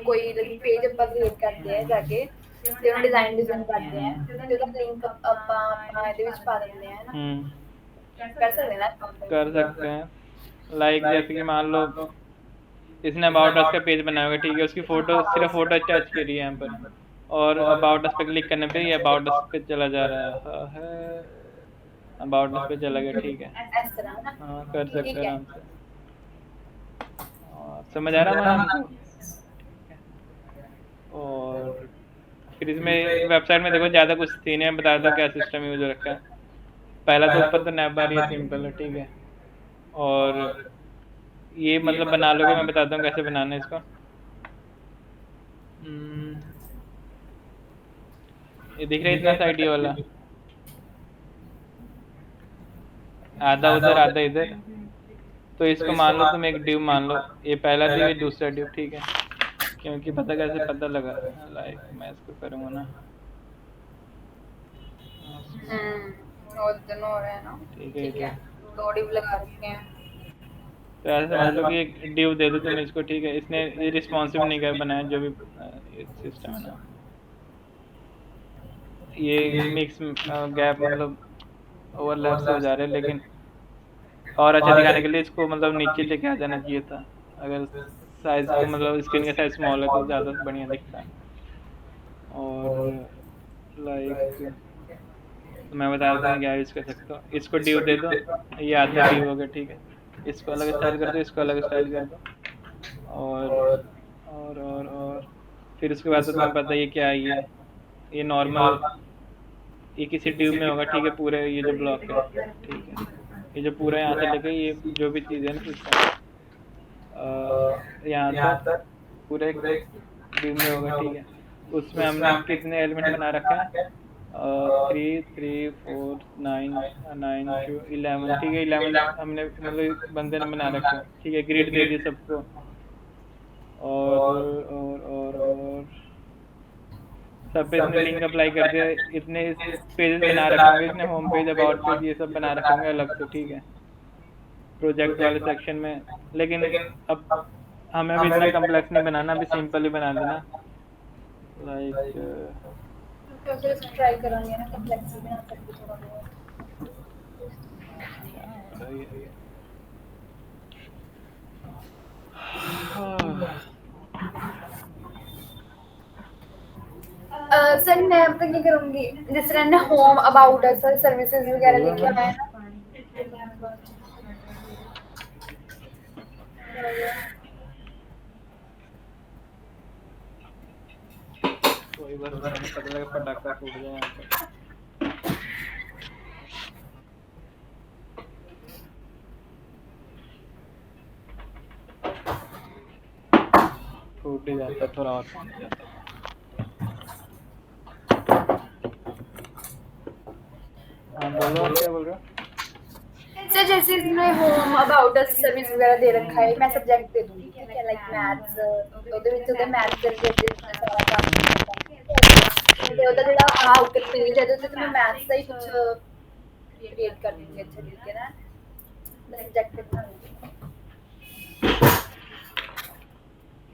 ਕੋਈ ਪੇਜ ਆਪਾਂ ਕ੍ਰੀਏਟ ਕਰਦੇ ਆ ਜਾ ਕੇ ਤੇ ਉਹਨੂੰ ਡਿਜ਼ਾਈਨ ਕਰਦੇ ਆ ਤੇ ਉਹਦਾ ਲਿੰਕ ਆਪਾਂ ਆਪਣਾ ਇਹਦੇ ਵਿੱਚ ਪਾ ਦਿੰਦੇ ਆ ਨਾ, ਕਰ ਸਕਦੇ ਨਾ ਆਪਾਂ? कर सकते हैं। लाइक जैसे कि मान लो इसने अबाउट अस का पेज बनाया होगा, ठीक है। उसकी फोटो, सिर्फ फोटो अटैच करी है यहाँ पर, और अबाउट अस पे क्लिक करने पे ये अबाउट अस पे चला जा रहा है, अबाउट अस पे चला गया, ठीक है। ਇਸ ਤਰ੍ਹਾਂ ਨਾ, हाँ, कर सकते ठीक हैं है। आराम से। समझ आ रहा है हमको? और फिर इसमें वेबसाइट में देखो ज़्यादा कुछ सीन है, बता दो क्या सिस्टम यूज रखा है। पहला तो ऊपर तो नैप बार, ये सिंपल है, ठीक है। और ये मतलब बना लोगे, मैं बताता हूँ कैसे बनाना है इसको। ये दिख रहा है इतना साइड, ये वाला आधा उधर आधा इधर, तो इसको मान लो तुम एक डिव मान लो, ये पहला डिव, ये दूसरा डिव, ठीक है। क्योंकि पता कैसे पता लगा, लाइक मैं इसको करूँगा ना, और दोनों हो रहे हैं ना, ठीक है ठीक है। इधर। दो डिव लगा रखे हैं। तो ऐसे समझ लो कि एक डिव दे दो तुम इसको, ठीक है। इसने ये रिस्पॉन्सिव नहीं कर बनाया, जो भी ये सिस्टम है ना, ये मिक्स गैप मतलब ओवरलैप से हो जा रहे हैं, लेकिन और अच्छा दिखाने के लिए इसको मतलब नीचे लेके आ जाना चाहिए था। अगर साइज को मतलब स्क्रीन का साइज स्मॉल है तो ज़्यादा बढ़िया दिखता है। और लाइक तो मैं बता देता हूँ क्या यूज़ कर सकता हूँ। इसको ड्यू दे दो, ये आधा ड्यू हो गया, ठीक है। इसको अलग स्टाइल कर दो, इसको अलग स्टाइल कर दो, और फिर उसके बाद तो तुम्हें पता ही है क्या है ये नॉर्मल, ये किसी ट्यूब में होगा, ठीक है। पूरे ये जो ब्लॉक है, ठीक है, ये जो पूरा यहाँ से लेके ये जो भी चीज़ है ना सिस्टम यहाँ तक पूरे एक ट्यूब में होगा, ठीक है। उसमें हमने कितने एलिमेंट बना रखे हैं, 3 3 4 9 9 2 11, ठीक है। 11 हमने मतलब बंदे ने बना रखे हैं, ठीक है। ग्रिड दे दी सबको, और सब पे इसने लिंक अप्लाई कर दिया। इतने पेजेस बना रखे होंगे इसने, होम पेज, अबाउट पेज, ये सब बना रखे होंगे अलग से, ठीक है, प्रोजेक्ट वाले सेक्शन में। लेकिन अब हमें भी इतना कम्प्लेक्स नहीं बनाना, अभी सिंपल ही बना देना। लाइक तो फिर ट्राई करेंगे ना, कॉम्प्लेक्स बना सकते थोड़ा बहुत। सर मैं अब तक ये करूँगी, जिस तरह ना होम अबाउट अस सर्विसेज वगैरह लिखे हुए हैं ना, कोई बस पता लगा पटाखा फूट गया यहाँ पर। टूट ही जाता है, थोड़ा और काम हो जाता है। हाँ बोलो, आप क्या बोल रहे हो? सर जैसे इसमें होम अबाउट अस सर्विस वगैरह दे रखा है, मैं सब्जेक्ट दे दूंगी, ठीक है, लाइक मैथ्स ਉਹਦੇ ਵਿੱਚ ਉਹਦੇ ਮੈਥ ਦੇ ਰਿਲੇਟਡ ਸਾਰਾ ਕੰਮ ਤੇ ਉਹਦਾ ਜਿਹੜਾ ਆਊਟਰ ਪੇਜ ਹੈ ਉਹਦੇ ਤੇ ਮੈਂ ਮੈਥਸ ਦਾ ਹੀ ਕੁਝ ਕ੍ਰੀਏਟ ਕਰ ਦੂੰਗੀ ਅੱਛੇ ਤਰੀਕੇ ਨਾਲ, मैं सब्जेक्ट बना दूंगी।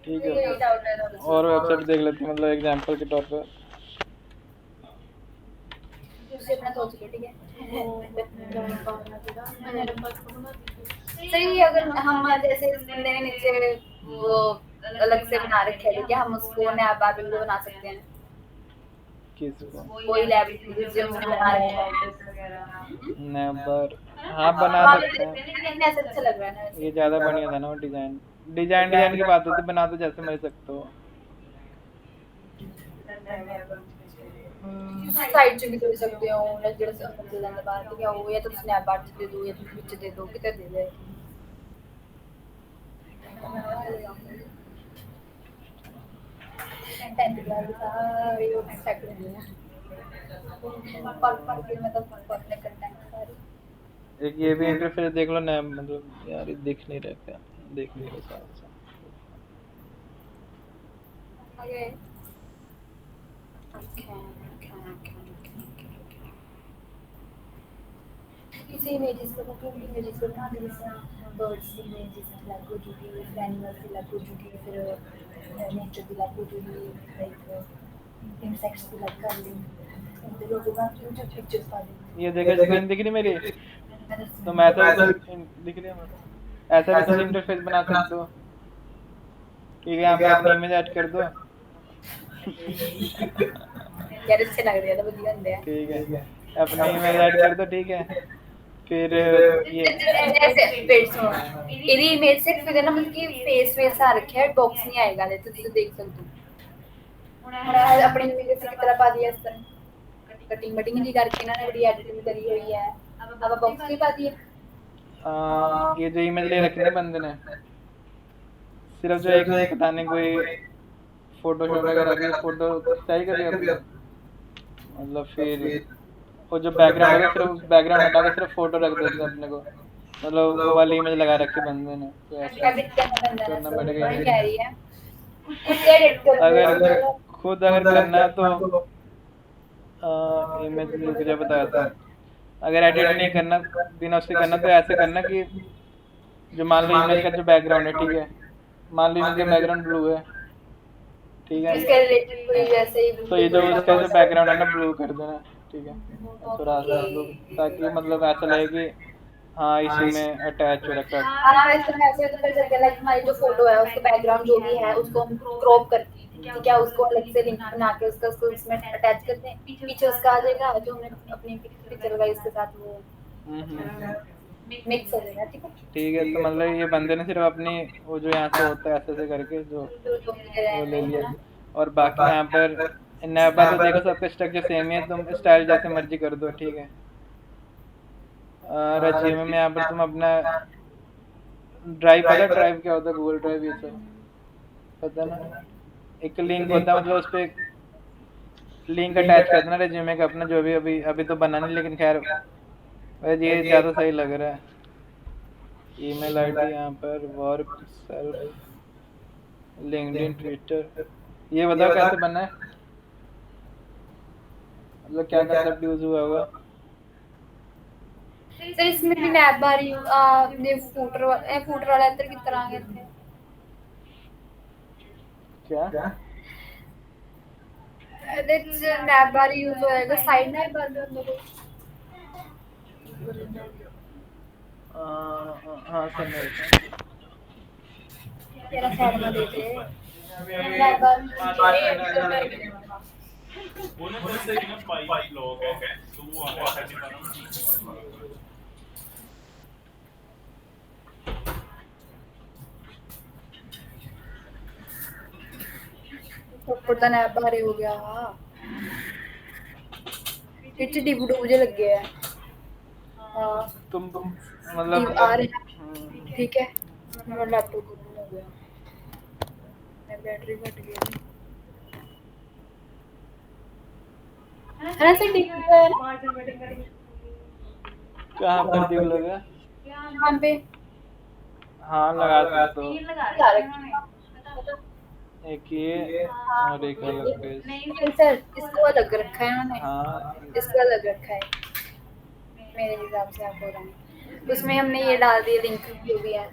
ठीक यही है, डाउट है ना और वेबसाइट देख लेते हैं, मतलब एग्जांपल के तौर पे। दूसरे अपना सोच लो, ठीक है। सही, अगर हम जैसे इस बंदे ने नीचे वो अलग से बना रखे है, ठीक है, हम उसको नैब ऐप भी बना सकते हैं, किसको? कोई लैब जो उसने बना रखा है नेबर, हाँ बना सकते हैं। लेकिन ऐसा अच्छा लग रहा है ना ये वैसे। ज्यादा बढ़िया था ना वो डिजाइन। डिजाइन की बात होती, बना तो जैसे मिल सकते हो। साइड से भी कर सकते हो, लाइक जैसे मतलब लंबा बात है क्या हो, या तो स्नैप बार दे दो या तो बीच दे दो, किधर दे दे। ये सेट नहीं है पर के मतलब अपने कंटेंट सारे। एक ये भी इंटरफेस देख लो ना, मतलब यार ये दिख नहीं रहा, क्या देख नहीं रहा साफ साफ। ओके ओके किसी इमेजेस को मतलब इमेजेस को बना दे, जैसे बर्ड्स की इमेजेस अलग हो चुकी है, एनिमल्स की अलग हो चुकी है, फिर नेचर की अलग हो चुकी है, लाइक इंसेक्ट्स की अलग कर दी, इन लोगों का जो पिक्चर्स पा दी। ये देखो स्क्रीन दिख रही मेरी, तुम ऐसा भी दिख रही है, ऐसा भी तुम इंटरफेस बना सकते हो, ठीक है। यहाँ पे अपनी इमेज ऐड कर दो यार अच्छे लग रहे हैं, तो बढ़िया होंगे हैं। ठीक है, अपनी इमेज ऐड कर दो, ठीक है। फिर ये जैसे वेट सुनो, ਇਹਦੀ ਇमेज सिर्फ ਇਹਦੇ ਨਾ मतलब कि फेस वेस आ रखा है, बॉक्स नहीं आएगा, ले तो तुम देख सकते हो। ਹੁਣ अपनी इमेज से किस तरह पा दिया, इस तरह कटिंग मटिंग नहीं करके ना बड़ी एडिटिंग करी हुई है, अब बॉक्स ही पा दिए। ये जो इमेज ले रखी ना बंदे ने, सिर्फ जो एक पता नहीं कोई फोटोशॉप वगैरह की फोटो सही करी अपने, मतलब फिर वो जो बैकग्राउंड होगा सिर्फ उस बैकग्राउंड हटा के सिर्फ फोटो रख देते अपने को, मतलब वो वाली इमेज लगा रखी बंदे ने, तो ऐसा एडिट करना करना पड़ेगा। वही कह रही है, खुद एडिट कर अगर खुद अगर करना है तो इमेज रुक जा बताता हूँ। अगर एडिट नहीं करना, बिना उसके करना, तो ऐसे करना कि जो मान लो इमेज का जो बैकग्राउंड है, ठीक है, मान लो इमेज का बैकग्राउंड ब्लू है, ठीक है, इसके रिलेटेड कोई वैसे ही तो ये जो इसका जो बैकग्राउंड है ना ब्लू कर देना, ठीक है, थोड़ा सा ब्लू, ताकि मतलब ऐसा लगे कि हाँ इसी में अटैच हो रखा है। हाँ इसमें ऐसे तो कर सकते हैं, लाइक हमारी जो फोटो है उसका बैकग्राउंड जो भी है उसको हम क्रॉप करते हैं, ठीक है, उसको अलग से लिंक बना के उसको इसमें अटैच करते हैं, पीछे उसका आ जाएगा जो हमने अपनी पिक्चर लगाई उसके साथ वो मिक्स हो जाएगा, ठीक है। ठीक है, तो मतलब ये बंदे ने सिर्फ अपनी वो जो यहाँ से होता है ऐसे ऐसे करके जो वो ले लिया, और बाकी यहाँ पर नैबा तो देखो सबका स्ट्रक्चर सेम ही है, तुम स्टाइल जैसे मर्जी कर दो, ठीक है। रेज्यूमे में यहाँ पर तुम अपना ड्राइव, पता है ड्राइव क्या होता है, गूगल ड्राइव, ये सब पता ना, एक लिंक होता है, मतलब उस पर लिंक अटैच कर देना रेज्यूमे का अपना, जो भी अभी अभी तो बना नहीं, लेकिन खैर वैसे ये ज़्यादा सही लग रहा है। ईमेल आईडी यहाँ पर, वर्क, सेल्फ, लिंक्डइन, ट्विटर, ये बताओ कैसे बनना है, मतलब क्या कंसेप्ट यूज हुआ होगा। सर इसमें भी नैब बारी ने फूटर वाला इधर की तरह आ गए थे क्या इट्स नैब बारी यूज होएगा, साइड नैब बारी होगा। हाँ सर तेरा साइड में दे दे नैब बारी। वो ना जैसे कि ना 5 लोग है, तो वो आ रहा है 35। ऊपर तो नैब बारी हो गया, पीछे डिबडू मुझे लग गया है। हाँ तुम मतलब आ रहे हैं, ठीक है, मेरा लैपटॉप हो गया, मैं बैटरी घट गई है ना सर ठीक है ना कहाँ पर ड्यू लगा? यहाँ पे हाँ लगा तो लगा रखी है एक ये हाँ और एक अलग पेज। नहीं सर इसको अलग रखा है उन्होंने हाँ इसको अलग रखा है मेरे हिसाब से आप बोल रहे हैं उसमें हमने ये डाल दिया लिंक जो भी है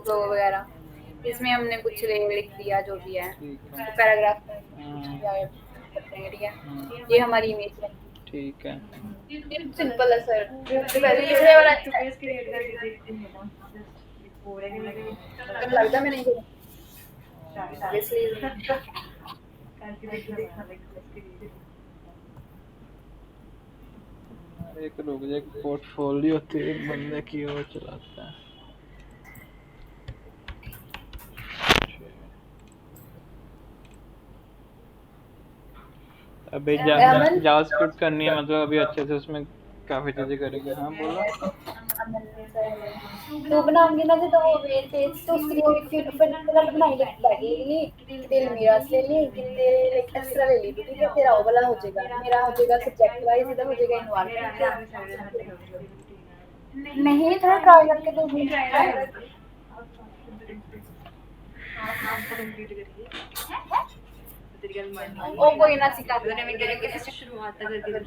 तो वगैरह इसमें हमने कुछ लिख दिया जो भी है ठीक है। पैराग्राफ हम्म, ठीक है ये हमारी इमेज है ठीक है। सिंपल है सर पिछले वाला अच्छा है लगता मैं नहीं करूँ इसलिए एक रुक जा, एक पोर्टफोलियो थे एक बंदे की वो चलाता है। अभी जावास्क्रिप्ट करनी है मतलब अभी अच्छे से उसमें काफी चीजें करेंगे। हाँ बोलो। तू बनाऊंगी ना तो वो मेरे पेज तो उसकी फिर कलर बनाई लगेगी दिल मेरा से ले कि तेरे लाइक एक्स्ट्रा ले ली ठीक है तेरा वो वाला हो जाएगा मेरा हो जाएगा सब्जेक्ट वाइज इधर हो जाएगा इनवायरमेंट नहीं थोड़ा ट्राई करके तो ओ कोई ना सिखा देने में गिरे किसी शुरुआत कर दी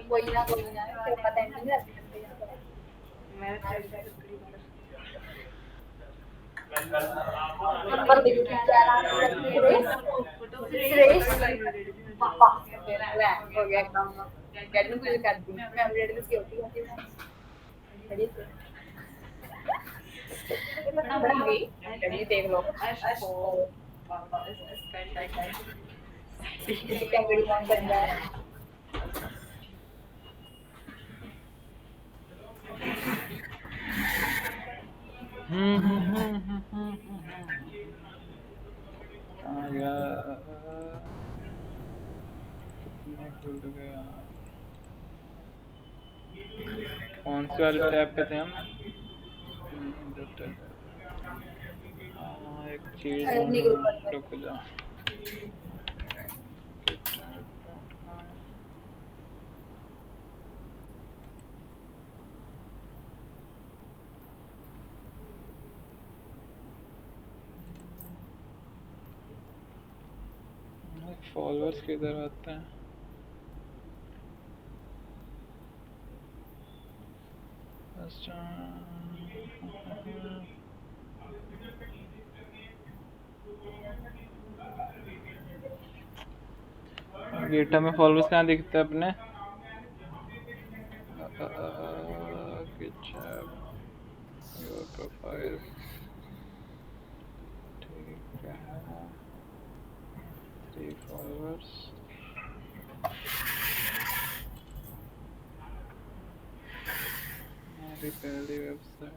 कोई ना फिर पता नहीं लगता नंबर देखो क्या नाम है सुरेश पापा हो गया काम गेट में कर दी मैं अपडेट में सिक्योरिटी होती है बन गई ये देख लो कैंगरी कौन बन रहा है आ गया कितने खुल गया। कौन से वाले टैब पे थे हम? हाँ एक चीज रुक जा। फॉलोअर्स किधर आते हैं? गिटहब में फॉलोअर्स कहाँ दिखते हैं अपने? गिटहब योर प्रोफाइल ठीक है 3 फॉलोअर्स मेरी पहली वेबसाइट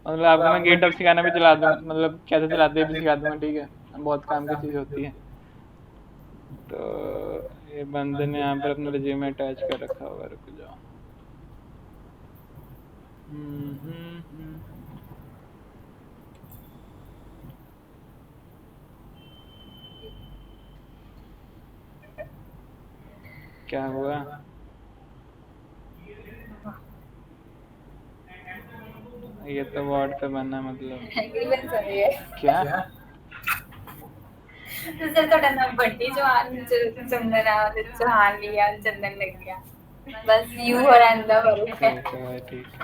मतलब आपको मैं गिटहब सिखाना भी चला दूँ मतलब कैसे चलाते हैं भी सिखा दूँगा ठीक है बहुत काम की चीज़ होती है। तो ये बंदे ने यहाँ पर अपना रिज्यूमे अटैच कर रखा होगा रुक जाओ। क्या हुआ? ये तो वार्ड पे बना मतलब क्या? तो सर तो डरना बंटी चौहान लिया चंदन लग गया बस यू और अंदा फर्क है ठीक है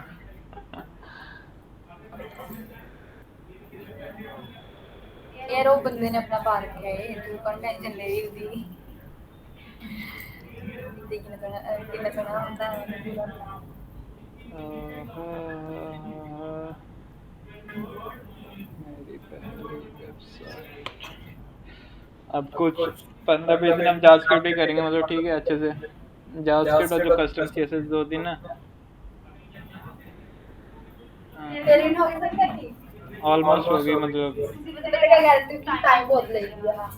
यार वो बंदे ने अपना पार किया है तू कौन टेंशन ले रही थी देखना सुना होता है मेरी पहली वेबसाइट अब कुछ 15-20 दिन हम जावास्क्रिप्ट ही करेंगे मतलब ठीक है अच्छे से जावास्क्रिप्ट और जो कस्टम सीएसएस दो दिन ना ऑलमोस्ट हो गई मतलब टाइम बहुत लगेगा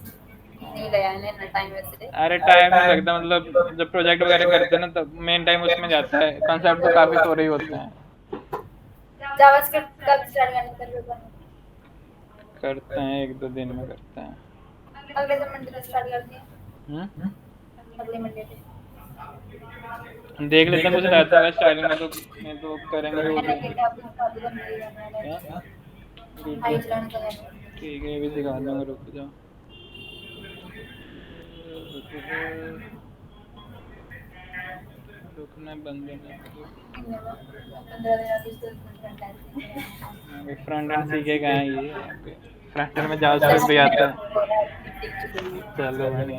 नहीं लगा ना टाइम वैसे अरे टाइम नहीं लगता मतलब जब प्रोजेक्ट वगैरह करते हैं ना तब मेन टाइम उसमें जाता है कंसेप्ट तो काफी थोड़े ही होते हैं। जावास्क्रिप्ट कब स्टार्ट करना करते हैं, 1-2 दिन में करते हैं। अगले से मंडे से स्टार्ट करते हैं। अगले मंडे से देख लेते हैं, कुछ रहता है स्टाइलिंग में तो नहीं तो करेंगे वो भी। क्या आई चलाना तो है। ठीक है, ये भी सिखा दूंगा, रुक जाओ। रुकना बंद है। 15 दिन अभी से फ्रंट एंड सीखेगा ये, फ्रंट एंड में जावास्क्रिप्ट भी आता है। चलो बनी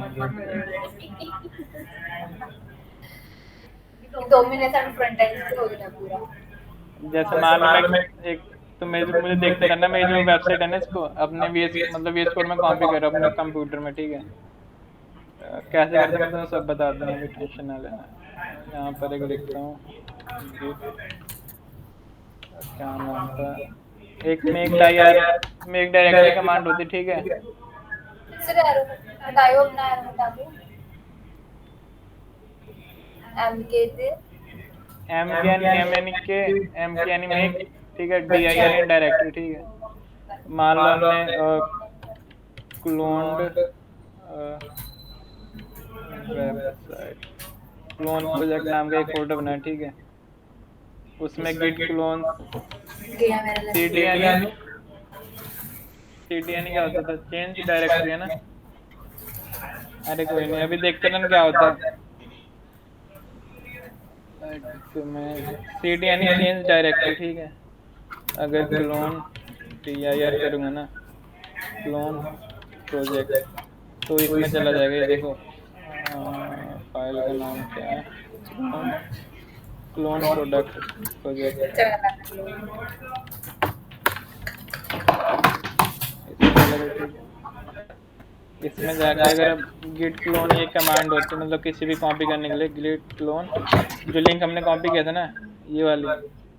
2 महीने से फ्रंट एंड से हो गया पूरा। जैसे मान लो मैं एक तो मुझे देखते रहना, मेरी जो वेबसाइट है ना इसको अपने VS कोड में कॉपी करो अपने कंप्यूटर में, ठीक है। कैसे करते हैं मैं तुम्हें सब बता दूंगा, अभी टेंशन ना लेना। यहाँ पर एक लिखता हूँ, क्या नाम था, एक मेक डायरेक्टरी कमांड होती, ठीक है। सर एरो हटाओ, अपना एरो हटा दो। MKN मेक, ठीक है, dir डायरेक्टरी, ठीक है। मान लो हमने क्लोन्ड वेबसाइट क्लोन प्रोजेक्ट नाम का एक फोल्डर बनाया, ठीक है। उसमें git clone cdn क्या होता था, चेंज डायरेक्टरी है ना। अरे कोई नहीं, अभी देखते हैं क्या होता है। cdn चेंज डायरेक्टरी, ठीक है। अगर क्लोन dir करूँगा ना, क्लोन प्रोजेक्ट, तो इसमें चला जाएगा। ये देखो फाइल का नाम क्या है, क्लोन प्रोजेक्ट। इसमें जाके अगर अब git clone ये कमांड होती है, मतलब किसी भी कॉपी करने के लिए git clone, जो लिंक हमने कॉपी किया था ना ये वाली,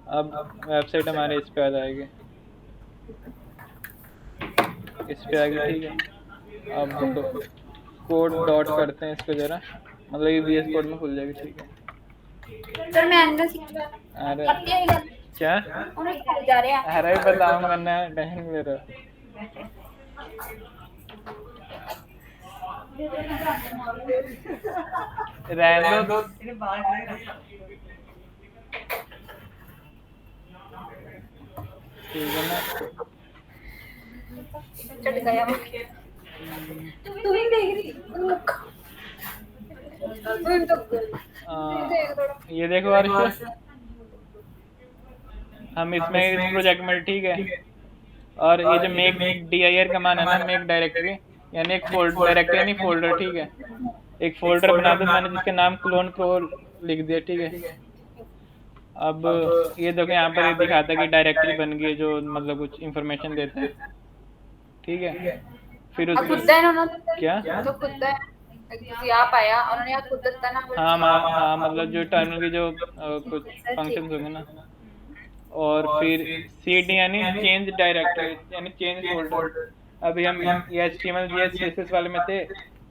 अब वेबसाइट हमारे इस पे आ जाएगी, इस पे आ गई, ठीक है। अब देखो कोड डॉट करते हैं इसको जरा, मतलब ये VS कोड में खुल जाएगी, ठीक है। सर मैं एंगल सीखूंगा। अरे अब क्या है? क्या उन्हें जा रहे हैं। अरे बताऊंगा ना, टेंशन ले रहा। रहने दो, ठीक है ना। चढ़ गया मैं। तू ही देख रही ये देखो अर्श, हम इसमें इस प्रोजेक्ट में, ठीक है। और ये जो मेक dir कमांड है ना, मेक डायरेक्टरी यानी एक डायरेक्टरी यानी फोल्डर, ठीक है। एक फोल्डर बना दो मैंने जिसका नाम क्लोन प्रो लिख दिया, ठीक है। अब ये देखो यहाँ पर ये दिखाता है कि डायरेक्टरी बन गई है, जो मतलब कुछ इंफॉर्मेशन देता है, ठीक है। फिर उसमें क्या तो खुद है किसी आप आया उन्होंने यहाँ खुद दत्ता ना। हाँ मतलब जो टर्मिनल की जो कुछ फंक्शंस होंगे ना। और फिर cd यानी चेंज डायरेक्टरी यानी चेंज फोल्डर। अभी हम ये HTML JS CSS वाले में थे,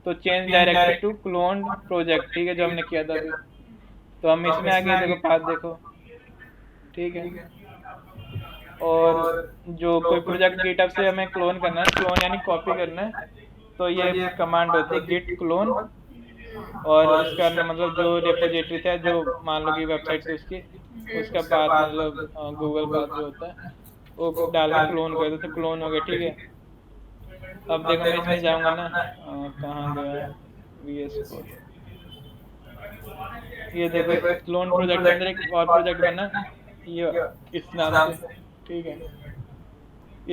तो change directory to clone project, ठीक है, जो हमने किया था अभी। तो हम इसमें आगे देखो पाथ देखो, ठीक है। और जो कोई प्रोजेक्ट गिटहब से हमें क्लोन करना है, क्लोन यानी कॉपी करना है, तो ये कमांड होती है git clone। और इसका मतलब जो रेपोजिटरी था, जो मान लो कि वेबसाइट थी उसका पाथ मतलब गूगल पाथ जो होता है वो डाल के क्लोन कर दो, तो क्लोन हो गया, ठीक है। अब देखो मैं इसमें जाऊंगा ना, कहाँ गया VS कोड, ये देखो क्लोन प्रोजेक्ट के अंदर एक और प्रोजेक्ट बना ये इस नाम से, ठीक है।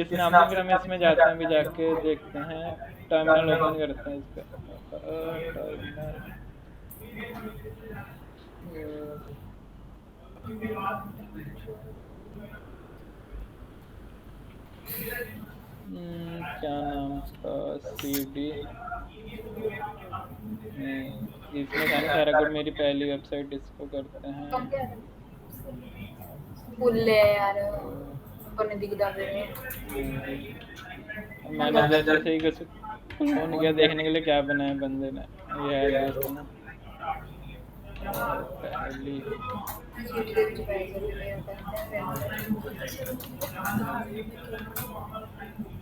इस नाम से फिर हम इसमें जाते हैं, भी जाके देखते हैं, टर्मिनल ओपन करते हैं इसका टर्मिनल। क्या नाम था, CD नहीं, इसमें था ना सारा कुछ, मेरी पहली वेबसाइट, इसको करते हैं बुल्ले यार कोने दिखदा मेरे। मैंने जैसे ही कुछ फोन किया देखने के लिए क्या बनाया बंदे ने, ये है दोस्त ना। पहली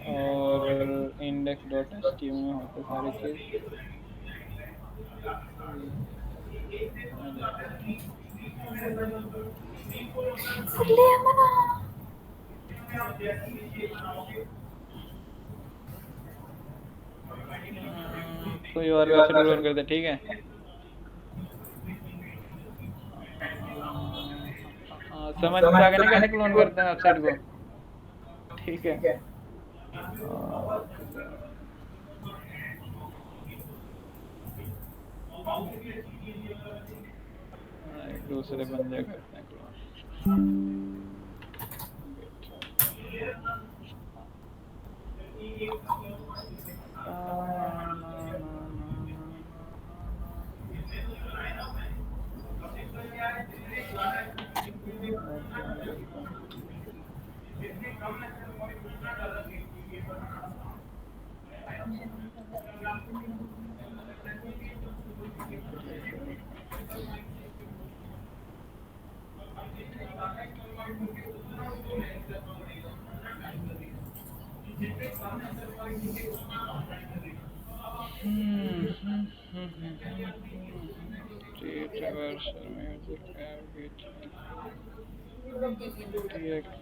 और इंडेक्स डॉट एचटीएमएल में होते सारी चीज कोई और वेबसाइट क्लोन करते ठीक है। समझ में आ गया ना कैसे क्लोन करते हैं वेबसाइट को, ठीक है। एक दूसरे बंदे करते हैं क्लोन।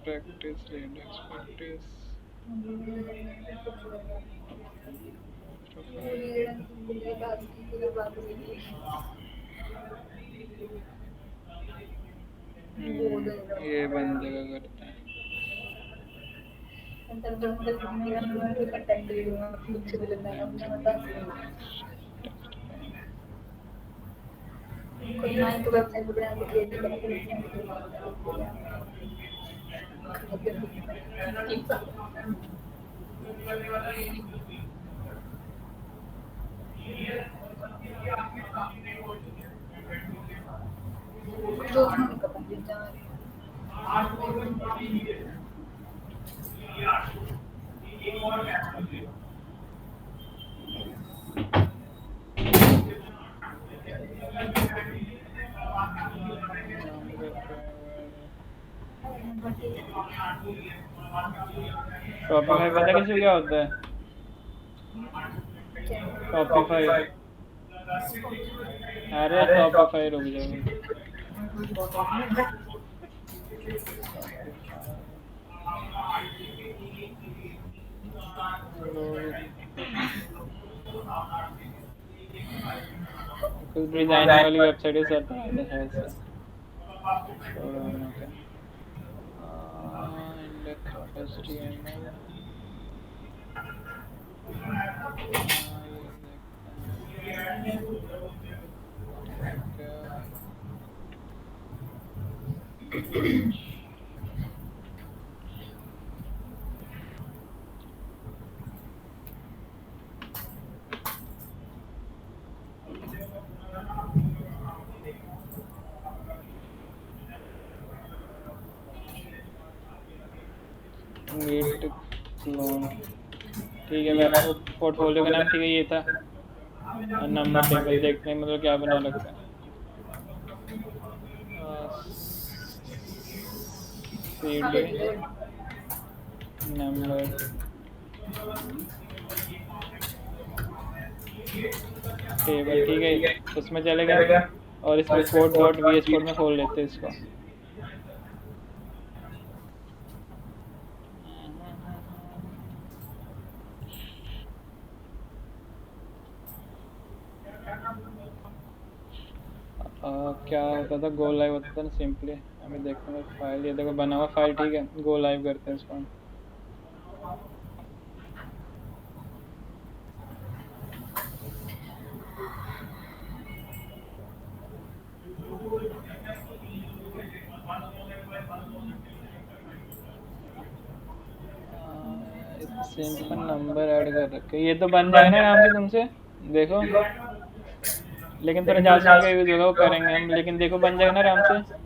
Practice, index practice. ये बंदे का करते हैं। कोई ना एक वेबसाइट बना के क्रिएट शॉपिफाई पता किसी क्या होता है? शॉपिफाई, अरे शॉपिफाई रुक जाओ। कुछ डिजाइन वाली वेबसाइट है सर, ठीक है। मेरा पोर्टफोलियो का नाम ठीक है ये था, नंबर टेबल देखते हैं मतलब क्या बना लगता है। नंबर टेबल ठीक है, उसमें चलेगा और इस रिपोर्ट डॉट वीएस कोड में खोल लेते हैं इसको। क्या होता था, गो लाइव होता था ना सिंपली। हमें देखते हैं फाइल, ये देखो बना हुआ फाइल ठीक है, गो लाइव करते हैं इसको। सिंपल नंबर ऐड कर रखे, ये तो बन जाएगा ना आराम से तुमसे देखो, लेकिन थोड़ा जावा का यूज होगा वो करेंगे हम, लेकिन देखो बन जाएगा ना आराम से।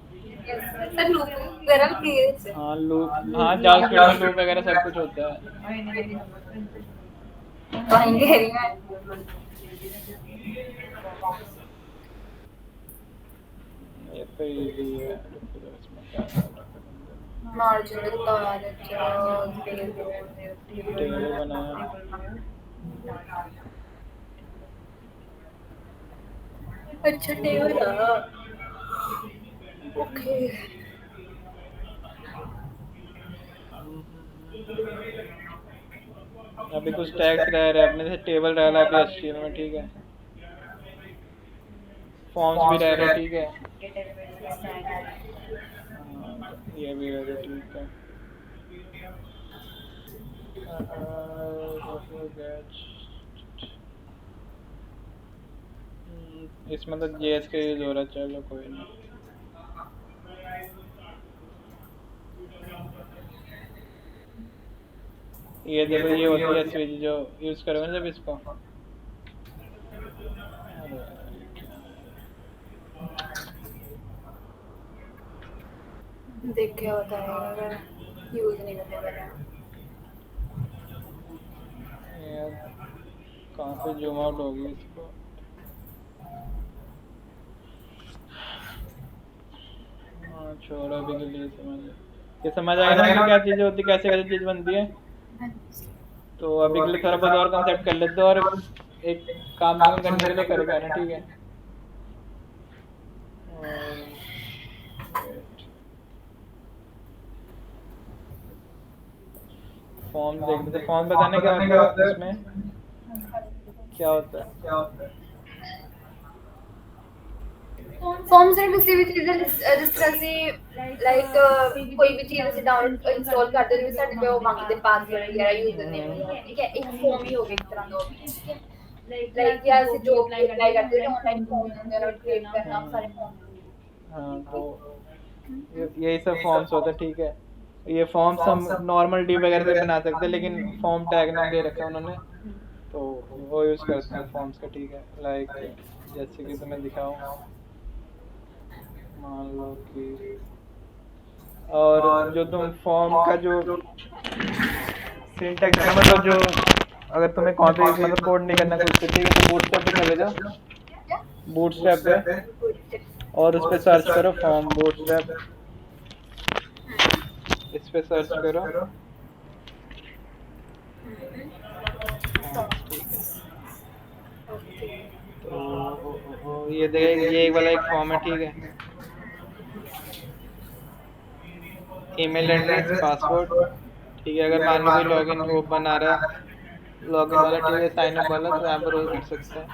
सर लूप वगैरह के हाँ लूप, हाँ जावा में लूप वगैरह सब कुछ होता है। ये तो इजी है, तो फिर इसमें क्या डालना है? मार्जिन बता टेबल बनाया। अच्छा टेबल ओके। अभी कुछ टैग्स रह रहे अपने से, टेबल रह रहा है अभी HTML में, ठीक है। फॉर्म्स भी रह रहे, ठीक है। तो ये भी रह रहे, ठीक है। इसमें तो JS का यूज हो रहा है, चलो कोई नहीं। ये देखो, ये होती है स्विच जो यूज करोगे ना जब इसको। देख क्या होता है अगर यूज नहीं करेगा। यार कहाँ पे जूम आउट होगी इसको। हाँ छोड़ो अभी के लिए, ये समझ आएगा ना कि क्या चीज़ होती है, कैसे कैसे चीज़ बनती है। तो अभी के लिए थोड़ा बहुत और कंसेप्ट कर लेते हैं, और एक काम खत्म करने के लिए करेगा ना, ठीक है। फॉर्म देख लेते, फॉर्म बताने क्या होता है इसमें, क्या होता है। फॉर्म सिर्फ किसी भी चीज़ जिस तरह से लाइक कोई भी चीज़ ऐसे डाउनलोड इंस्टॉल करते हैं साडे पे वो मांगते पासवर्ड वगैरह यूजर नेम वगैरह, ठीक है। एक फॉर्म ही हो गया एक तरह का, ठीक है। लाइक या ऐसे जॉब अप्लाई करते हैं ऑनलाइन फॉर्म वगैरह क्रिएट करना सारे फॉर्म। हाँ तो यही सब फॉर्म्स होते हैं, ठीक है। ये फॉर्म्स हम नॉर्मल डी वगैरह से बना सकते हैं, लेकिन फॉर्म टैग नाम दे रखा है उन्होंने, तो वो यूज़ करते हैं फॉर्म्स का, ठीक है। लाइक जैसे कि तुम्हें दिखाऊं, मान लो कि, और जो तुम फॉर्म का जो सिंटैक्स है ना, मतलब जो अगर तुम्हें कौन सी मतलब कोड नहीं करना कुछ, ठीक है, तो बूटस्ट्रैप पे चले जाओ, बूटस्ट्रैप पे, और उस पर सर्च करो फॉर्म बूटस्ट्रैप, इस पे सर्च करो। तो ये देखें, ये वाला एक फॉर्म है, ठीक है। ईमेल एड्रेस, पासवर्ड, ठीक है। अगर मान लो कोई लॉगिन वो बना रहा है, लॉगिन वाला, ठीक है, साइन अप वाला, तो यहाँ पर वो कर सकता है।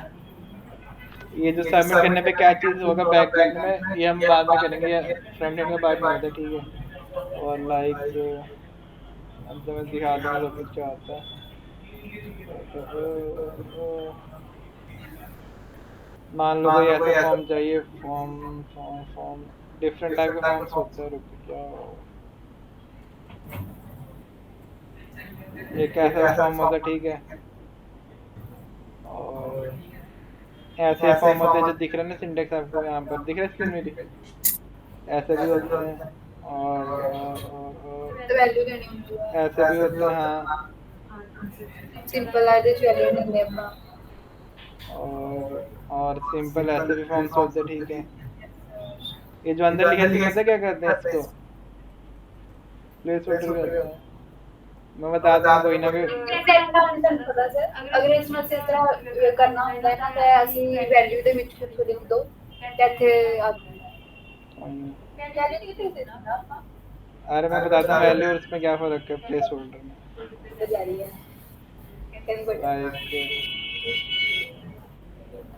ये जो सबमिट करने पे क्या चीज़ होगा बैकएंड में, ये हम बाद में करेंगे, या फ्रंट एंड का पार्ट नहीं होता, ठीक है। और लाइक अब तो मैं दिखा दूंगा सब कुछ क्या आता है। मान लो कोई ऐसा फॉर्म चाहिए, form form form different type के फॉर्म्स होते हैं, रुक जाओ। ये कैसा भी फॉर्म होता है, ठीक है। और ऐसे फॉर्म होते हैं जो दिख रहे हैं ना, सिंटेक्स आपको यहाँ पर दिख रहा है स्क्रीन मेरी, ऐसे भी होते हैं, और तो वैल्यू देनी होती है, ऐसे भी होते हैं, हाँ। सिंपल है तो वैल्यू नहीं दे अपना। और सिंपल ऐसे भी फॉर्म्स होते हैं, ठीक है। ये जो अंदर लिखा दिख रहा है क्या कहते हैं इसको, प्लेस होल्डर कहते हैं। मैं बता दूंगा कोई ना कोई। अगर इसमें से इस तरह करना ਹੁੰਦਾ है ना तो ਅਸੀਂ ਵੈਲਿਊ ਦੇ ਵਿੱਚ ਕੁਝ ਲਿਖ ਦੋ ਤੇ ਇੱਥੇ ਵੈਲਿਊ ਕਿੱਥੇ ਦੇਣਾ ਆਪਾਂ। अरे मैं बताता हूँ वैल्यू और इसमें क्या फर्क है प्लेस होल्डर में। जा रही है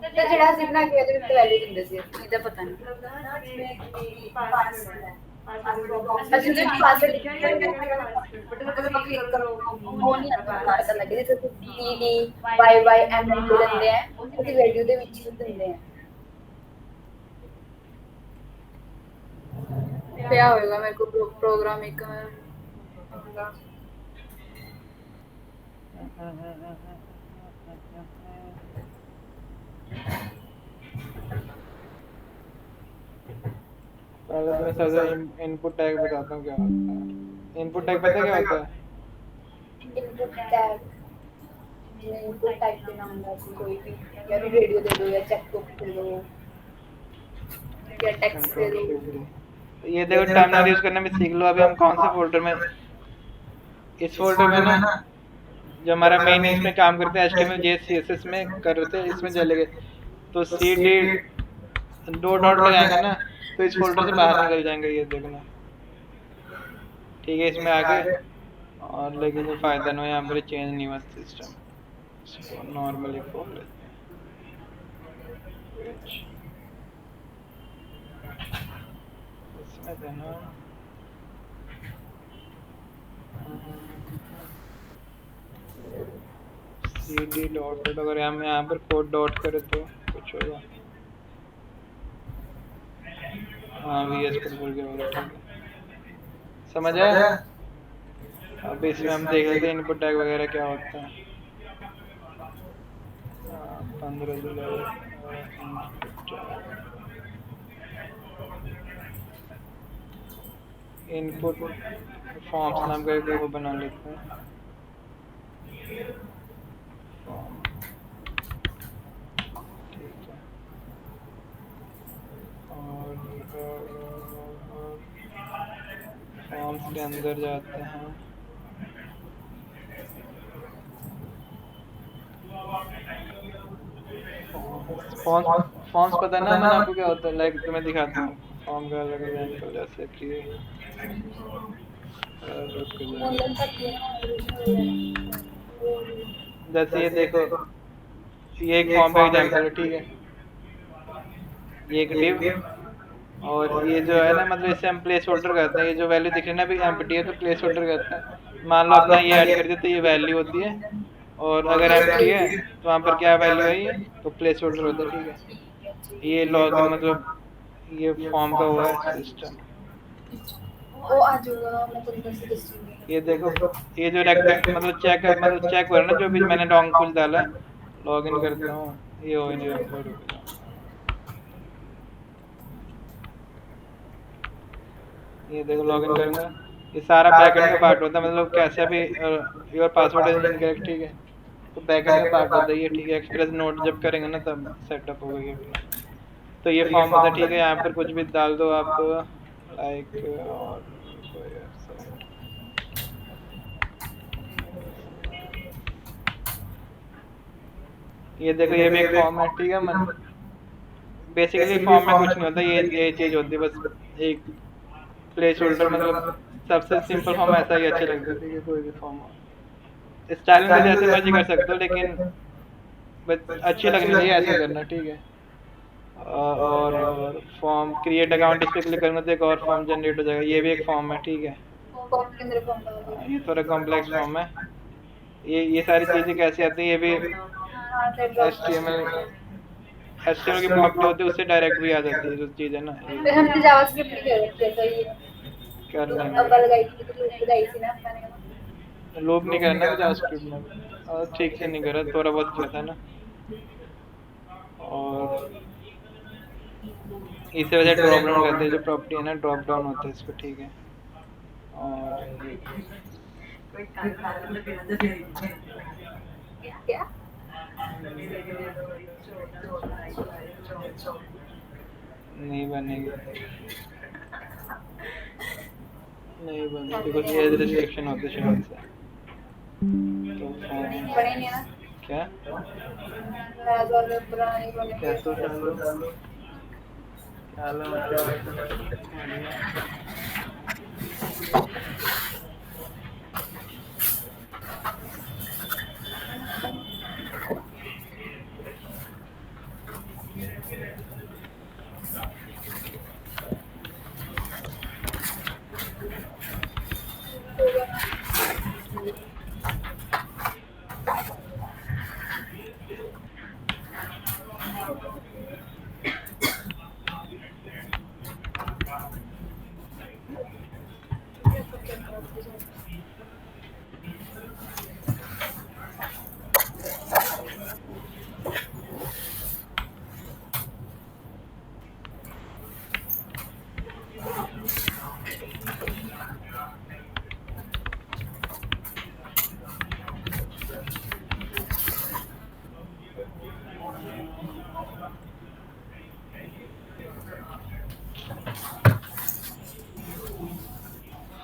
लाइक ਤੇ ਜਿਹੜਾ ਅਸੀਂ ਬਣਾ ਕੇ ਉਹਦੇ ਵਿੱਚ ਵੈਲਿਊ ਦਿੰਦੇ ਸੀ ਇਹਦਾ ਪਤਾ ਨਹੀਂ ਪਾਸਵਰਡ ਹੈ ਅਸੀਂ ਜੇ ਪਾਸਵਰਡ ਕਲਿੱਕ करो ਉਹ ਨਹੀਂ ਪਤਾ ਲੱਗੇ ਜੇ ਤੁਸੀਂ डी वाई एम ਦਿੰਦੇ ਆ ਉਹਦੀ ਵੈਲਿਊ ਦੇ ਵਿੱਚ ਦਿੰਦੇ ਆ क्या होएगा मेरे को प्रोग्राम एक पहले तो मैं सबसे इनपुट टैग बताता हूँ क्या होता है। इनपुट टैग पता है क्या होता है। इनपुट टैग के नाम कोई भी या रेडियो दे दो या चेक बुक दे दो या टेक्स्ट दे कंट्रोल दो। Shift D. ये देखो टर्मिनल यूज करने में सीख लो। अभी हम कौन से फोल्डर में, इस फोल्डर में ना, जो हमारा मेन इसमें काम करते हैं HTML JS CSS में कर रहे थे, इसमें चले गए तो CD दो डॉट लगाएंगे ना तो इस फोल्डर से बाहर निकल जाएंगे, ये देखना। ठीक है, इसमें आगे और लेकिन कोई फायदा नहीं है, यहाँ पर चेंज नहीं हुआ सिस्टम। इसको नॉर्मली खोल लेते हैं। इसमें देना CD डॉट, अगर हम यहाँ पर कोड डॉट करें तो कुछ होगा। हाँ VS कोड भूल गया होगा, ठीक है, समझ आया। अब इसमें हम देख लेते हैं इनपुट टैग वगैरह क्या होता है। 15 जुलाई इनपुट फॉर्म्स नाम का एक वो बना लेते हैं। ठीक है, और फॉर्म्स के अंदर जाते हैं। फॉर्म्स पता है ना मैंने आपको क्या होता है, लाइक तुम्हें दिखाता हूँ फॉर्म का अलग एग्जांपल, जैसे कि जैसे ये देखो, ये एक फॉर्म का एग्जांपल है, ठीक है, ये एक डिव, और ये जो है ना, मतलब इसे हम प्लेस होल्डर कहते हैं। ये जो वैल्यू दिख रही है ना अभी एम्प्टी है तो प्लेस होल्डर कहते हैं। मान लो अपना ये ऐड कर दिया तो ये वैल्यू होती है, और अगर एम्प्टी है तो वहाँ पर क्या वैल्यू है, ये तो प्लेस होल्डर होता है, ठीक है। ये लॉगिन मतलब ये फॉर्म का हुआ है सिस्टम। वो आ जाएगा, मैं तुमको से ये देखो, ये जो मतलब चेक हो रहा है ना, जो भी मैंने लॉन्ग कुछ डाला है, लॉगिन करता हूँ, ये हो ही नहीं रहा। रुक जाओ, ये देखो लॉगिन करूँगा, ये सारा बैकएंड का पार्ट होता है, मतलब कैसे भी योर पासवर्ड इज इनकरेक्ट, ठीक है, तो बैकएंड का पार्ट होता है ये, ठीक है। एक्सप्रेस नोट जब करेंगे ना तब सेटअप होगा ये अपना। तो ये फॉर्म होता है, ठीक है। यहाँ पर कुछ भी डाल दो आप, लाइक और ये देखो, ये भी एक फॉर्म है, ठीक है। बेसिकली फॉर्म में कुछ नहीं होता, ये चीज होती है बस एक प्लेस होल्डर, मतलब सबसे सिंपल फॉर्म ऐसा ही अच्छा लगता है, ठीक है। कोई भी फॉर्म हो, स्टाइल में जैसे मर्जी कर सकते हो, लेकिन बस अच्छी लगनी चाहिए ऐसा करना, ठीक है। और फॉर्म क्रिएट अकाउंट, इस पर क्लिक करूँगा तो एक और फॉर्म जनरेट हो जाएगा। ये भी एक फॉर्म है, ठीक है। ये थोड़ा कॉम्प्लेक्स फॉर्म है। ये सारी चीज़ें कैसे आती हैं, ये भी HTML की प्रॉपर्टी होती है, उससे डायरेक्ट भी आ जाती है जो चीज़ है ना। हमने जावास्क्रिप्ट नहीं कर रखी है, तो ये कर लेंगे, अब लगाई थी तो लगाई थी ना मैंने। लूप नहीं करना है जावास्क्रिप्ट में, और ठीक से नहीं करा, थोड़ा बहुत किया था ना। और इस वजह से ड्रॉप डाउन करते हैं, जो प्रॉपर्टी है ना ड्रॉप डाउन होता है इसको, ठीक है। और क्या नहीं बनेगी, नहीं बनेगी, बिकॉज ये रिस्ट्रिक्शन होते हैं शायद से। तो बने नहीं ना क्या पुरानी बने क्या तो डालो, क्या लो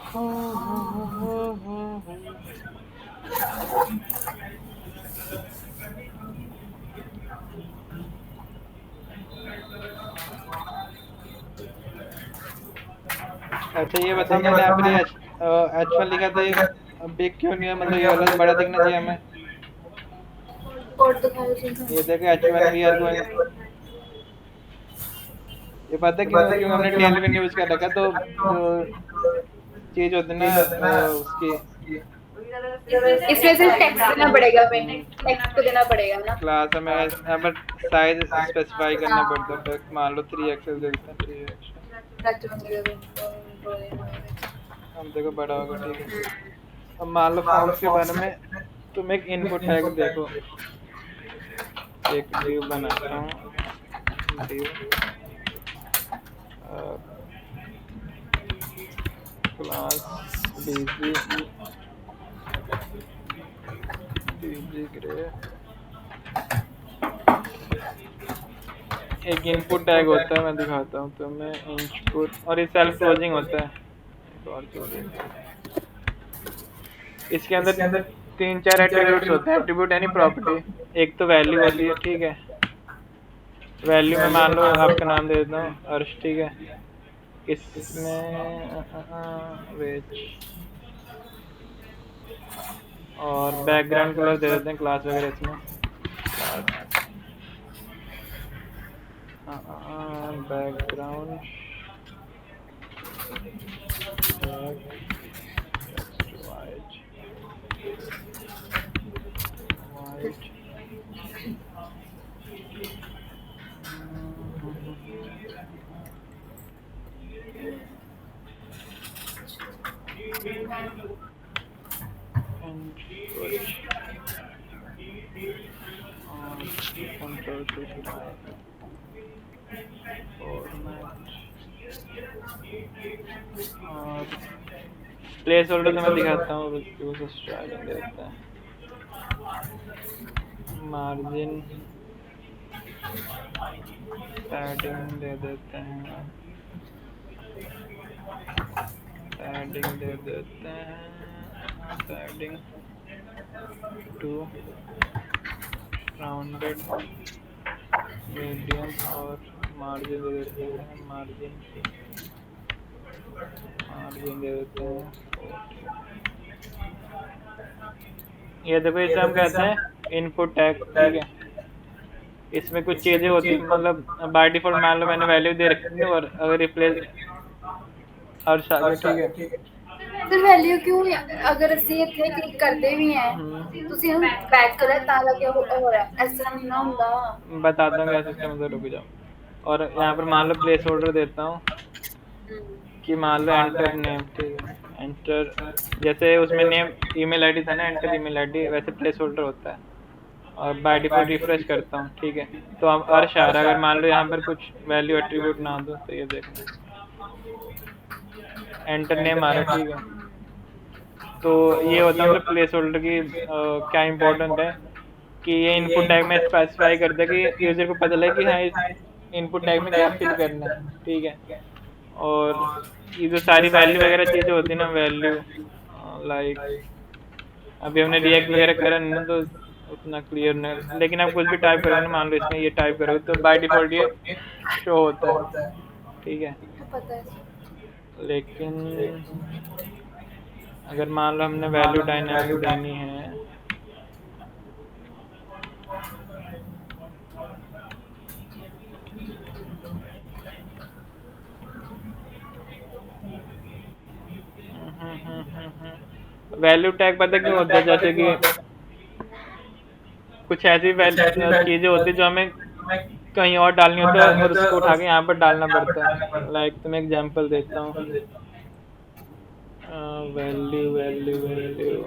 अच्छा ये बताओ, मैंने यहाँ पर ये H1 लिखा था, ये बिग क्यों नहीं है? मतलब ये वाला बड़ा दिखना चाहिए हमें। कोड तो खाली चीज़ ये देखो H1 वी आर गोइंग, ये पता है क्यों? क्योंकि हमने टेलविन यूज कर रखा, तो जो चीज होती है ना उसकी इसमें सिर्फ टेक्स्ट देना पड़ेगा, हमें टेक्स्ट को देना पड़ेगा ना। क्लास हमें यहाँ पर साइज स्पेसिफाई करना पड़ता है। तो मान लो 3XL दे देते हैं, 3XL हम देखो बड़ा होगा, ठीक है। अब मान लो फॉन्ट्स के बारे में, तुम एक इनपुट टैग देखो, एक डिव बनाता हूँ, डिव क्लास डीजी ग्रे, एक इनपुट टैग होता है, मैं दिखाता हूँ तुम्हें, इनपुट, और ये सेल्फ क्लोजिंग होता है। इसके अंदर 3-4 एट्रीब्यूट्स होते हैं। एट्रीब्यूट यानी प्रॉपर्टी। एक तो वैल्यू होती है, ठीक है। वैल्यू में मान लो आपका नाम दे देता हूँ अर्श, ठीक है। इसमें वेज और बैकग्राउंड कलर दे देते हैं क्लास वगैरह इसमें, बैकग्राउंड वाइट, प्लेस होल्डर तो मैं दिखाता हूँ, स्टाइलिंग देता है, मार्जिन पैडिंग दे देते हैं, पैडिंग दे देते हैं, पैडिंग 2, राउंडेड मीडियम, और मार्जिन दे देते हैं, मार्जिन दे देते हैं। ये देखो, इसे हम कहते हैं इनपुट टैग, ठीक है। इसमें कुछ चीज़ें होती हैं, मतलब बाय डिफॉल्ट मान लो मैंने वैल्यू दे रखी है, और अगर रिप्लेस अर्श आ गया, ठीक है। फिर वैल्यू क्यों, अगर ਅਸੀਂ ਇੱਥੇ ਕਲਿੱਕ ਕਰਦੇ ਵੀ ਹੈ ਤੁਸੀਂ ਹੁਣ बैक करो ਤਾਂ लगे हो रहा है, ऐसा नहीं ना ਹੁੰਦਾ। बताता हूँ क्या सिस्टम है, रुक जाओ। और यहाँ पर मान लो प्लेस होल्डर देता हूँ कि मान लो एंटर नेम, ठीक है। एंटर, जैसे उसमें नेम ईमेल आईडी था ना, एंटर ईमेल आईडी, वैसे प्लेस होल्डर होता है। और बाय डिफॉल्ट रिफ्रेश करता हूँ, ठीक है। तो अब अर्श आ रहा है। अगर मान लो यहाँ पर कुछ वैल्यू एट्रीब्यूट ना दो, तो ये देखो एंटर नेम आ रहा है, ठीक है। तो ये होता है मतलब प्लेस होल्डर की क्या इम्पोर्टेंट है कि ये इनपुट टैग में स्पेसिफाई करता है कि यूजर को पता लगे कि हाँ इस इनपुट टैग में क्या फिल करना है, ठीक है। और ये जो सारी वैल्यू वगैरह चीज़ें होती है ना, वैल्यू लाइक अभी हमने रिएक्ट वगैरह करा नहीं तो उतना क्लियर नहीं, लेकिन आप कुछ भी टाइप करोगे ना, मान लो इसमें ये टाइप करोगे तो बाय डिफॉल्ट ये शो होता है, ठीक है। लेकिन अगर मान लो हमने वैल्यू डायनामिक देनी है, वैल्यू टैग पता क्यों होता है? जैसे कि कुछ ऐसी चीज़ें होती है जो हमें कहीं और डालनी होती है और उसको उठा के यहाँ पर डालना पड़ता है। लाइक तुम्हें एग्जांपल देता हूँ, वैल्यू वैल्यू वैल्यू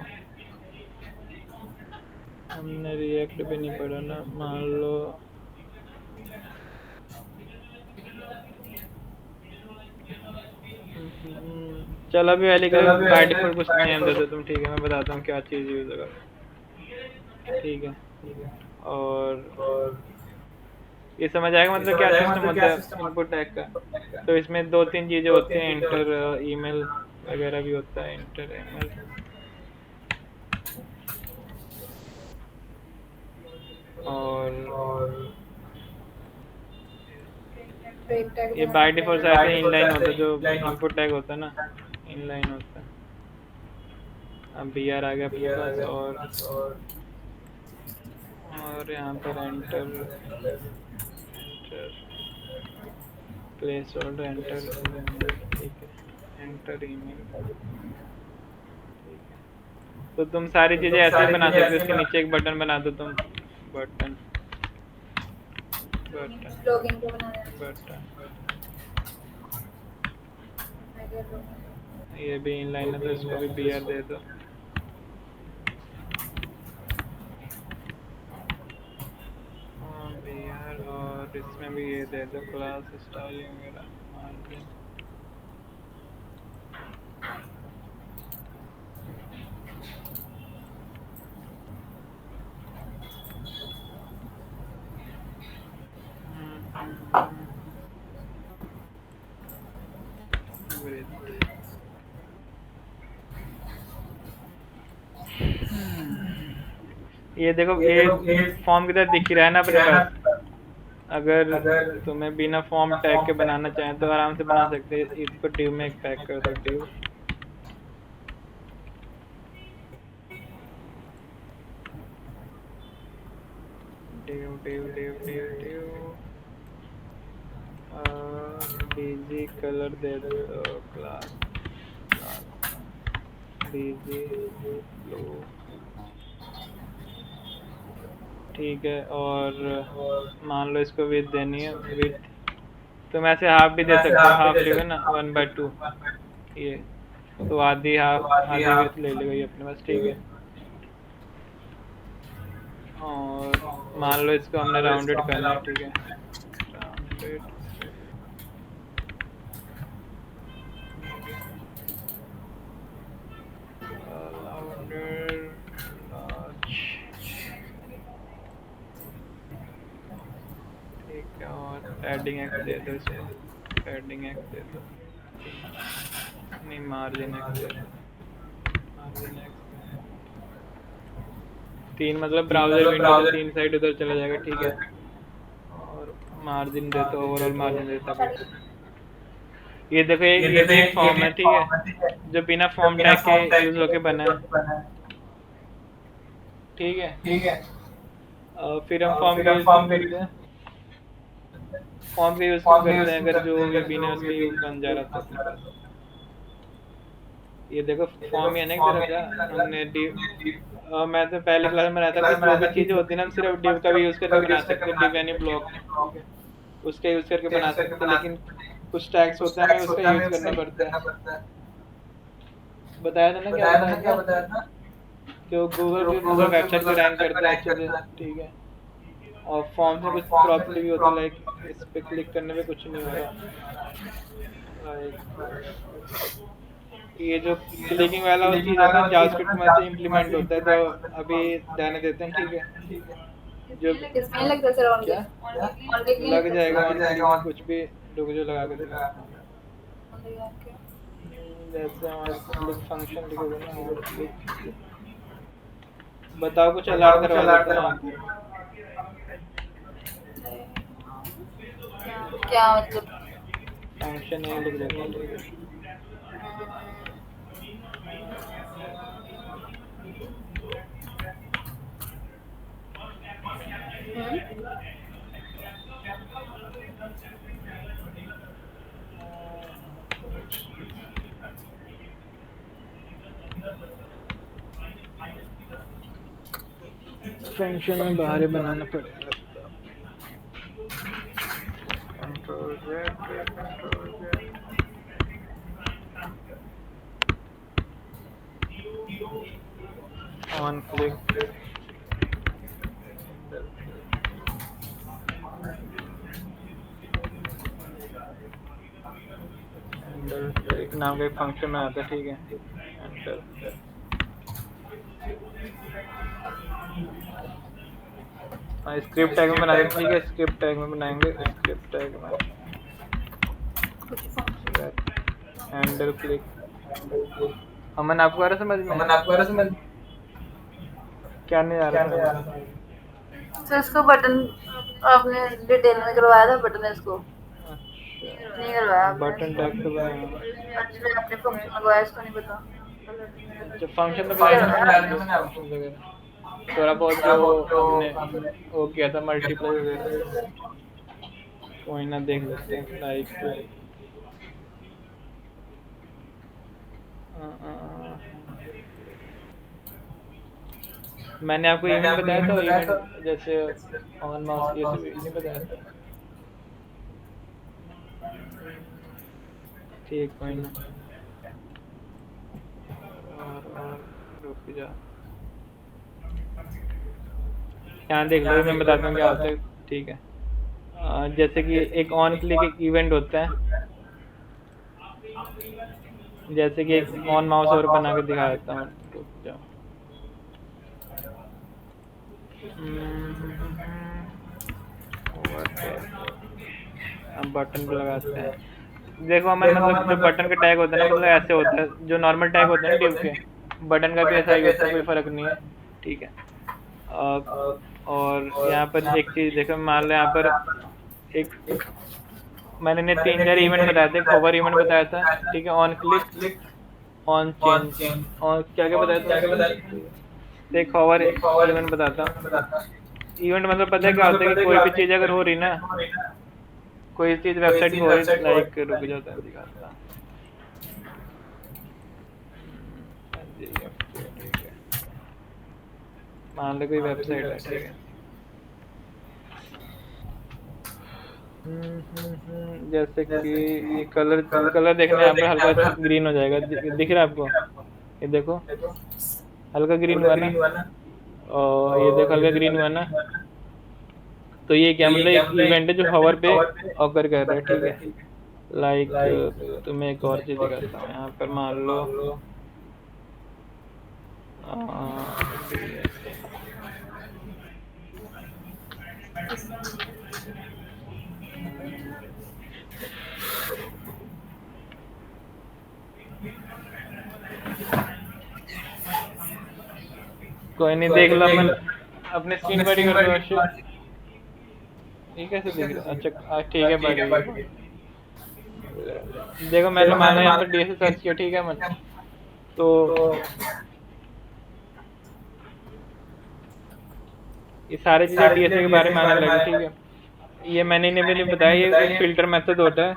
हमने रिएक्ट भी नहीं पढ़ा ना, मान लो चलो अभी वैल्यू का बाय डिफॉल्ट कुछ नेम दे दो तुम, ठीक है। मैं बताता हूँ क्या चीज़ यूज़ होगा, ठीक है। और ये समझ आएगा मतलब क्या सिस्टम होता है इनपुट टैग का। तो इसमें 2-3 चीज़ें होती हैं, एंटर ईमेल वगैरह भी होता है, इंटर एमएल। और ब्रेक टैग ये बाय डिफॉल्ट ऐसे इनलाइन होता है, जो इनपुट टैग होता है ना, इनलाइन होता है। अब बी आर आ गया अपने पास, और यहाँ पर enter place holder, enter email, ठीक है, एंटर ईमेल, ठीक है। तो तुम सारी चीज़ें ऐसे ही बना सकते हो, इसके नीचे एक बटन बना दो तुम, बटन बटन लॉगिन को बना देना। बटन। अगर ये भी इनलाइन है तो इसको भी बी आर दे दो। बी आर, और इसमें भी ये दे दो, क्लास स्टाइलिंग वगैरह, मार्जिन। ये देखो, ये फॉर्म की तरह दिख ही रहा है ना अपने पास। अगर तुम्हें बिना फॉर्म टैग के बनाना चाहें तो आराम से बना सकते हैं। इसको डिव में एक पैक कर दो, div div div div div div DG colour दे दो, क्लास डीजी ब्लू, ठीक है। और मान लो इसको विड्थ देनी है, विड्थ तुम ऐसे हाफ भी दे सकते हो, हाफ लेगा ना 1/2, ये तो आधी विड्थ ले लेगा ये अपने पास, ठीक है। और मान लो इसको हमने राउंडेड करना है, ठीक है, राउंडेड, ठीक है। और पैडिंग एक्स दे दो इसको, पैडिंग एक्स दे दो, नहीं मार्जिन एक्स दे दो, मार्जिन एक्स 3, मतलब ब्राउजर विंडो से 3 साइड उधर चला जाएगा, ठीक है। और मार्जिन दे दो, ओवरऑल मार्जिन देता है। ये देखो, ये भी एक फॉर्म है, ठीक है, जो बिना फॉर्म टैग के यूज होके बना है, ठीक है। फिर हम फॉर्म का यूज करते हैं, फॉर्म का यूज करते हैं अगर जो भी बिना उसके यूज बन जा रहा था अपने पास। ये देखो फॉर्म ही है ना एक तरह का, हमने डिव, मैं तो पहले क्लास में बनाया था कि जो भी चीज़ होती है ना, हम सिर्फ डिव का भी यूज करके बना सकते हैं, डिव यानी ब्लॉक, ठीक है, उसका यूज करके बना सकते हैं। लेकिन कुछ टैग्स होते हैं हमें उसका यूज करना पड़ता है। बताया था ना, क्या बताया था, जो गूगल वेबसाइट पे रैंक करता है अच्छे से, ठीक है। और फॉर्म से कुछ प्रॉपर्टी भी होती है, लाइक इस पे क्लिक करने पे कुछ नहीं हो रहा, लाइक ये जो क्लिकिंग वाला वो चीज़ है ना, जावास्क्रिप्ट में से इम्प्लीमेंट होता है, तो अभी जाने देते हैं, ठीक है। जो इसमें लग दो सर, क्या लग जाएगा ऑन क्लिक में, कुछ भी रुक जो लगा के देगा, जैसे हमारे क्लिक फंक्शन लिखोगे ना, और क्लिक, बताओ कुछ अलर्ट करवा देता हूँ। क्या मतलब फंक्शन ये लिख देता हूँ, ठीक है। फंक्शन में बाहर ही बनाना पड़ेगा, कंट्रोल Z, ऑन क्लिक, एक नाम का एक फंक्शन में आता है, ठीक है, एंटर। स्क्रिप्ट टैग में बना देंगे, ठीक है, स्क्रिप्ट टैग में बनाएंगे, स्क्रिप्ट टैग में हैंडल क्लिक अमन आपको आ रहा समझ में? क्या नहीं आ रहा समझ में? तो इसको बटन आपने डिटेल में करवाया था, बटन इसको अच्छा, नहीं करवाया आपने बटन इसको। टैग तो बनाया। एक्चुअली आपने फंक्शन लगवाया, इसको नहीं पता। अच्छा, फंक्शन तो बनाया था मैंने फंक्शन वगैरह, थोड़ा बहुत जो हमने वो किया था मल्टीप्लाई वगैरह, कोई ना देख लेते हैं। लाइक मैंने आपको इवेंट बताया था, इवेंट जैसे ऑन माउस ये सब नहीं बताया था? ठीक, कोई ना। और रुक जा, यहाँ देख लो, मैं बताता हूँ क्या होता है। ठीक है, जैसे कि एक ऑन क्लिक एक इवेंट होता है, जैसे कि एक ऑन माउस और बना के दिखा देता हूँ, रुक जाओ। अब बटन पे लगाते हैं। देखो हमें मतलब जो बटन का टैग होता है ना, मतलब ऐसे होता है, जो नॉर्मल टैग होता है ना डिव के, बटन का भी ऐसा ही होता है, कोई फर्क नहीं है। ठीक है, और यहाँ पर एक चीज़ देखो, मान लो यहाँ पर एक मैंने ने 3-4 इवेंट बताए थे। होवर इवेंट बताया था, ठीक है, ऑन क्लिक, ऑन चेंज, और क्या क्या बताया था मैंने? एक होवर इवेंट बताता हूँ। इवेंट मतलब पता है क्या होता है कि कोई भी चीज़ अगर हो रही ना, कोई चीज़ वेबसाइट पे हो रही, लाइक रुक जाता है दिखाता हूँ। ठीक है, मान लो कोई वेबसाइट है, ठीक है। जैसे कि ये कलर देखना, यहाँ पर हल्का ग्रीन हो जाएगा, दिख रहा है आपको? ये देखो हल्का ग्रीन हुआ ना, और ये देखो हल्का ग्रीन हुआ ना। तो ये क्या मतलब एक इवेंट है जो हवर पे ऑकर कर रहा है, ठीक है। लाइक तुम्हें एक और चीज़ दिखाता हूँ, यहाँ पर मान लो कोई नहीं, देख लो अपन अपने स्क्रीन पर ही कर दो अर्षित। ये कैसे दिख रहा है? अच्छा ठीक है, बढ़िया। देखो मैंने मान लो यहाँ पर डीएसए सर्च किया, ठीक है मन, तो ये सारी चीज़ें डीएसए के बारे में आने लगी, ठीक है। ये मैंने इन्हें भी नहीं बताया, ये एक फिल्टर मेथड होता है।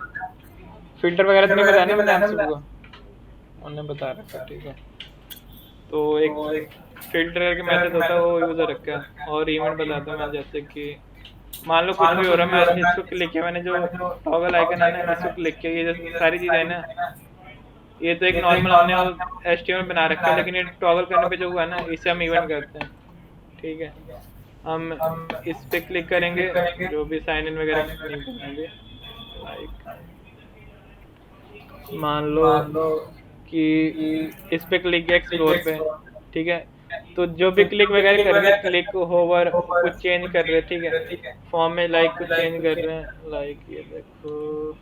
फिल्टर वगैरह तो नहीं बताया ना मैंने आप सबको, उन्हें बता रखा, ठीक है। तो एक फिल्टर का मेथड होता है, वो यूज़र रखा है। और इवेंट बताता हूँ मैं, जैसे कि मान लो कुछ भी हो रहा है, मैं इसको क्लिक किया, मैंने जो टॉगल आइकन है ना, इसको क्लिक किया, ये जो सारी चीज़ें है ना, ये तो एक नॉर्मल हमने HTML बना रखा है, लेकिन ये टॉगल करने पे जो हुआ ना, इसे हम इवेंट करते हैं, ठीक है। हम इस पे क्लिक करेंगे, जो भी साइन इन वगैरह नहीं करेंगे, लाइक मान लो कि इस पे क्लिक किया एक्सप्लोर पे, ठीक है। तो जो भी क्लिक वगैरह कर रहे हैं, क्लिक होवर कुछ चेंज कर रहे हैं, ठीक है। फॉर्म में लाइक कुछ चेंज कर रहे हैं, लाइक ये देखो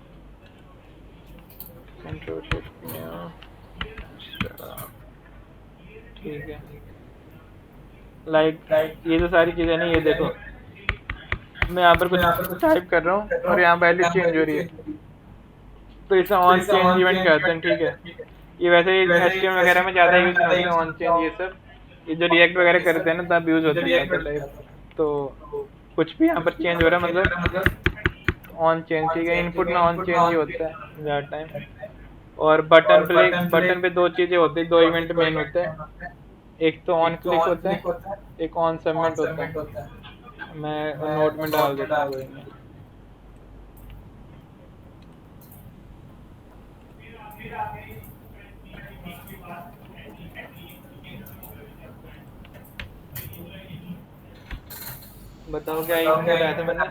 कंट्रोल शिफ्ट में, ठीक है। लाइक ये तो सारी चीज़ें नहीं, ये देखो मैं यहाँ पर कुछ टाइप कर रहा हूँ और यहाँ वैल्यू चेंज हो रही है, तो इसे ऑन चेंज इवेंट कहते हैं, ठीक है। ये वैसे HTML वगैरह में ज़्यादा यूज़ नहीं होते ऑन चेंज, ये सब ये जो रिएक्ट वगैरह करते हैं ना, तब यूज़ होते हैं ज़्यादा टाइप। तो कुछ भी यहाँ पर चेंज हो रहा है मतलब ऑन चेंज, ठीक है। इनपुट में ऑन चेंज ही होता है ज़्यादा टाइम। और बटन पे दो चीज़ें होती है, दो इवेंट मेन होते हैं, एक तो ऑन क्लिक होता है, एक ऑन सबमिट होता है। मैं नोट में डाल देता हूँ कोई नहीं। बताओ क्या इवेंट बताया था मैंने?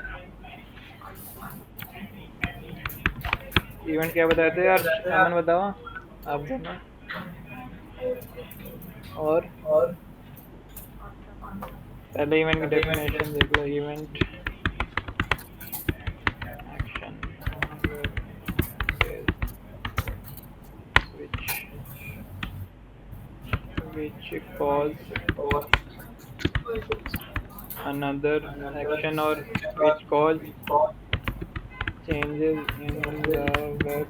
इवेंट क्या बताए थे यार, अमन बताओ आप दोनों। और पहले इवेंट की डेफिनेशन देख लो, event action switch which cause another action or which cause changes in the web.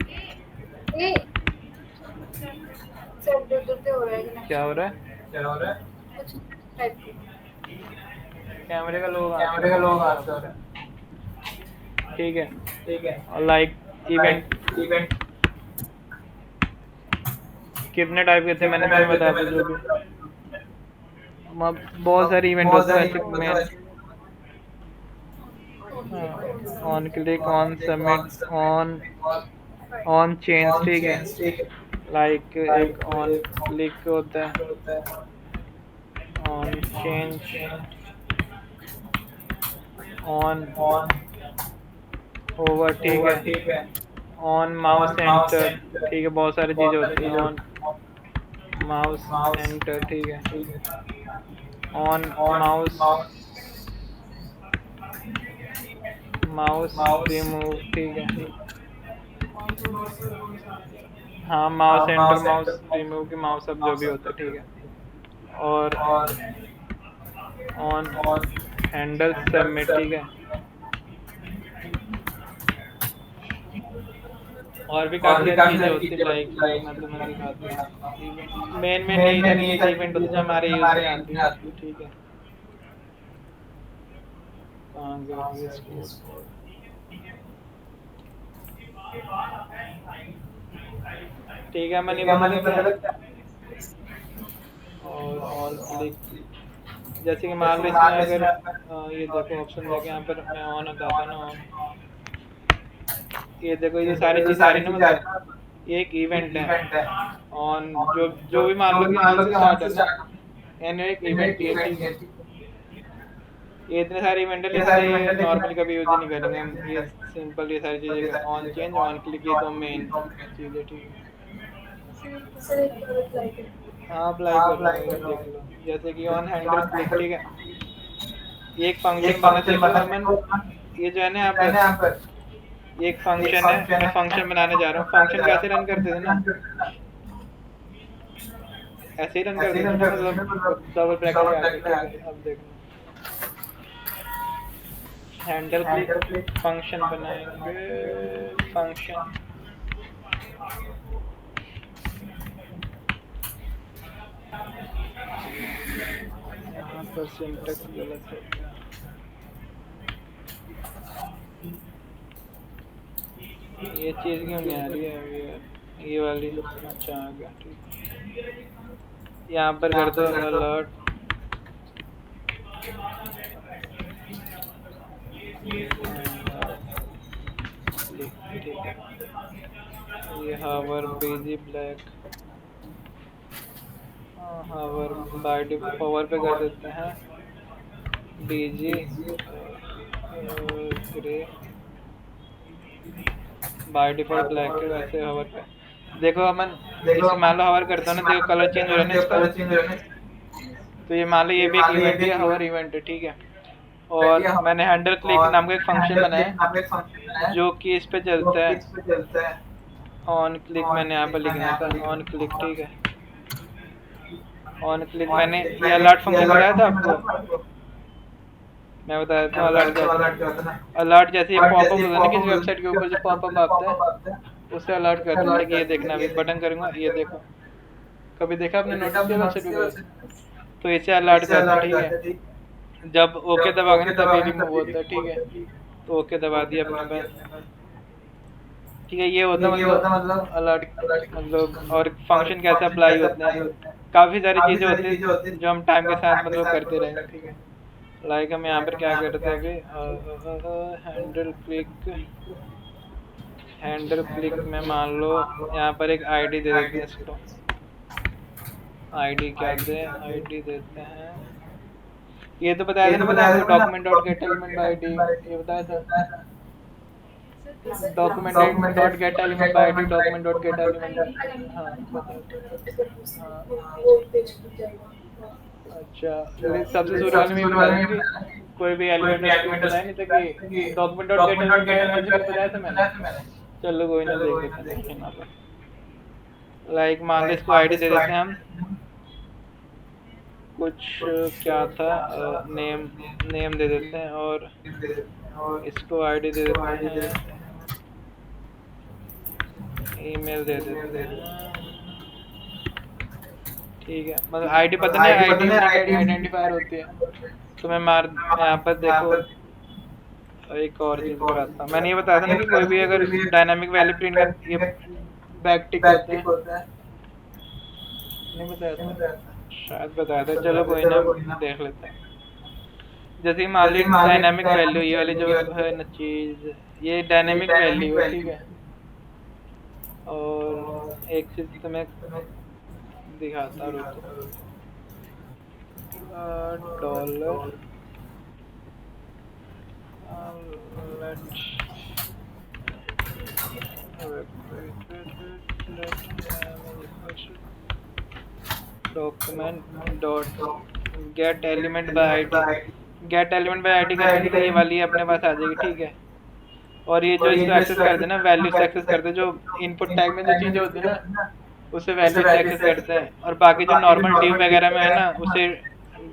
ए सब दूर हो रहा है कि क्या हो रहा है? नहीं कुछ टाइप कैमरे का लोग का आता है। ठीक है, और लाइक इवेंट कितने टाइप के थे मैंने तुम्हें बता दिया जो भी। बहुत सारे इवेंट होते हैं वैसे main. On click, on submit, on change, ठीक है। लाइक एक ऑन क्लिक होता है, ऑन चेंज, ऑन ओवर, ठीक है। ऑन माउस एंटर, ठीक है। बहुत सारी चीजें होती हैं। ऑन माउस एंटर, ठीक है। ऑन माउस रिमूव, ठीक है। हाँ, माउस एंटर, माउस रिमूव की माउस अब जो भी होता है, ठीक है। और ऑन हैंडल सबमिट, ठीक है। और भी काफी सारी चीजें होती है लाइक मैं तुम्हें दिखाता हूँ। मेन यही सारी चीजें इवेंट होती है जो हमारे यूज में आती है, ठीक है। कहाँ गया ये स्कोर? ठीक है, मैंने पता लगता है। और ऑन क्लिक, जैसे कि मान लो इसमें अगर ये देखो ऑप्शन देखे यहाँ पर मैं ऑन बताता ना, ऑन ये देखो ये सारी चीजें आ रही ना, मतलब ये एक इवेंट है। ऑन जो भी मान लो कि ऑन से स्टार्ट है ना, यानी एक इवेंट ही है, ठीक है। ये इतने सारे इवेंट है लेकिन ये नॉर्मली कभी यूज ही नहीं करेंगे हम। ये सिंपल ये सारी चीजें ऑन चेंज, ऑन क्लिक, ये तो मेन चीजें, ठीक है। हाँ, अप्लाई कर लो, देख लो। जैसे कि ऑन हैंडल क्लिक, ठीक है। ये एक फंक्शन बना, देखो अमन, ये जो है ना यहाँ पर ये एक फंक्शन है। मैं फंक्शन बनाने जा रहा हूँ। फंक्शन कैसे रन करते थे ना, ऐसे ही रन करते थे ना, मतलब डबल ब्रैकेट के आगे, ठीक है। अब देखो हैंडल क्लिक फंक्शन बनाएंगे, फंक्शन यहाँ पर सिंटैक्स गलत है। ये चीज़ क्यों नहीं आ रही है? ये वाली अच्छा आ गया, ठीक। यहाँ पर कर दो अलर्ट, ठीक है। ये hover BG black, hover by default power पे कर देते हैं। BG grey by default black है वैसे हवर पे। देखो अमन, इसमें मान लो हवर करता हूँ ना, देखो कलर चेंज हो रहा है ना इसका। तो ये मान लो ये भी एक इवेंट है, हवर इवेंट है, ठीक है। और मैंने हैंडल क्लिक नाम का एक फंक्शन बनाया जो कि इस पे चलता है। ऑन क्लिक मैंने यहाँ पर लिखना था, ऑन क्लिक, ठीक है। ऑन क्लिक मैंने ये अलर्ट फंक्शन बताया था आपको, मैं बता देता हूँ अलर्ट क्या होता है। अलर्ट जैसे ये पॉपअप होता है ना किसी वेबसाइट के ऊपर जो पॉपअप आता है, उससे अलर्ट कर देता है कि ये देखना। अभी बटन करूँगा, ये देखो, कभी देखा आपने नोटिस किया वेबसाइट पे? तो इसे अलर्ट करता है, ठीक है। जब ओके दबाओगे ना तभी रिमूव होता है, ठीक है। तो ओके दबा दिया अपने पास, ठीक है। ये होता मतलब अलर्ट, मतलब और फंक्शन कैसे अप्लाई होते हैं। काफ़ी सारी चीज़ें होती हैं जो हम टाइम के साथ मतलब करते रहेंगे, ठीक है। लाइक हम यहाँ पर क्या करते हैं अभी, हैंडल क्लिक में मान लो यहाँ पर एक आईडी दे देते हैं इसको। आईडी क्या दें, आईडी देते हैं, ये तो बताया था ना मैंने आपको, document dot gate element by ID, ये बताया था। Document dot gate element by ID, document dot gate element, हाँ अच्छा। सबसे शुरू वाले में बता दें कि कोई भी एलिमेंट बताया नहीं था कि डॉक्यूमेंट डॉट गेट एलिमेंट बताया था मैंने। चलो कोई ना, देख लेते हैं यहाँ पर। लाइक मान लो इसको आईडी दे देते हैं हम कुछ क्या था, नेम नेम दे देते हैं और इसको आईडी दे देते हैं, ईमेल दे देते हैं। ठीक है, मतलब आईडी पता नहीं, आईडी यूनिक आइडेंटिफायर होती है। तो मैं यहाँ पर देखो एक और चीज़ बताता हूँ। मैंने ये बताया था ना कि कोई भी अगर डायनामिक वैल्यू प्रिंट कर, ये बैक टिक होते हैं, नहीं बताया था, शायद बताया था, चलो कोई ना, देख लेते हैं। जैसे कि मान ली डायनामिक वैल्यू, ये वाली जो है ना चीज़, ये डायनामिक वैल्यू है, ठीक है। और एक चीज़ तुम्हें दिखाता रुको, dollar document dot gate element by ID. Gate element by ID करेंगे तो ये वाली अपने पास आ जाएगी, ठीक है। और ये जो इसको एक्सेस करते हैं ना, वैल्यू से एक्सेस करते हैं, जो इनपुट टैग में जो चीज़ें होती है ना, उसे वैल्यू से एक्सेस करते हैं। और बाकी जो नॉर्मल डिव वगैरह में है ना, उसे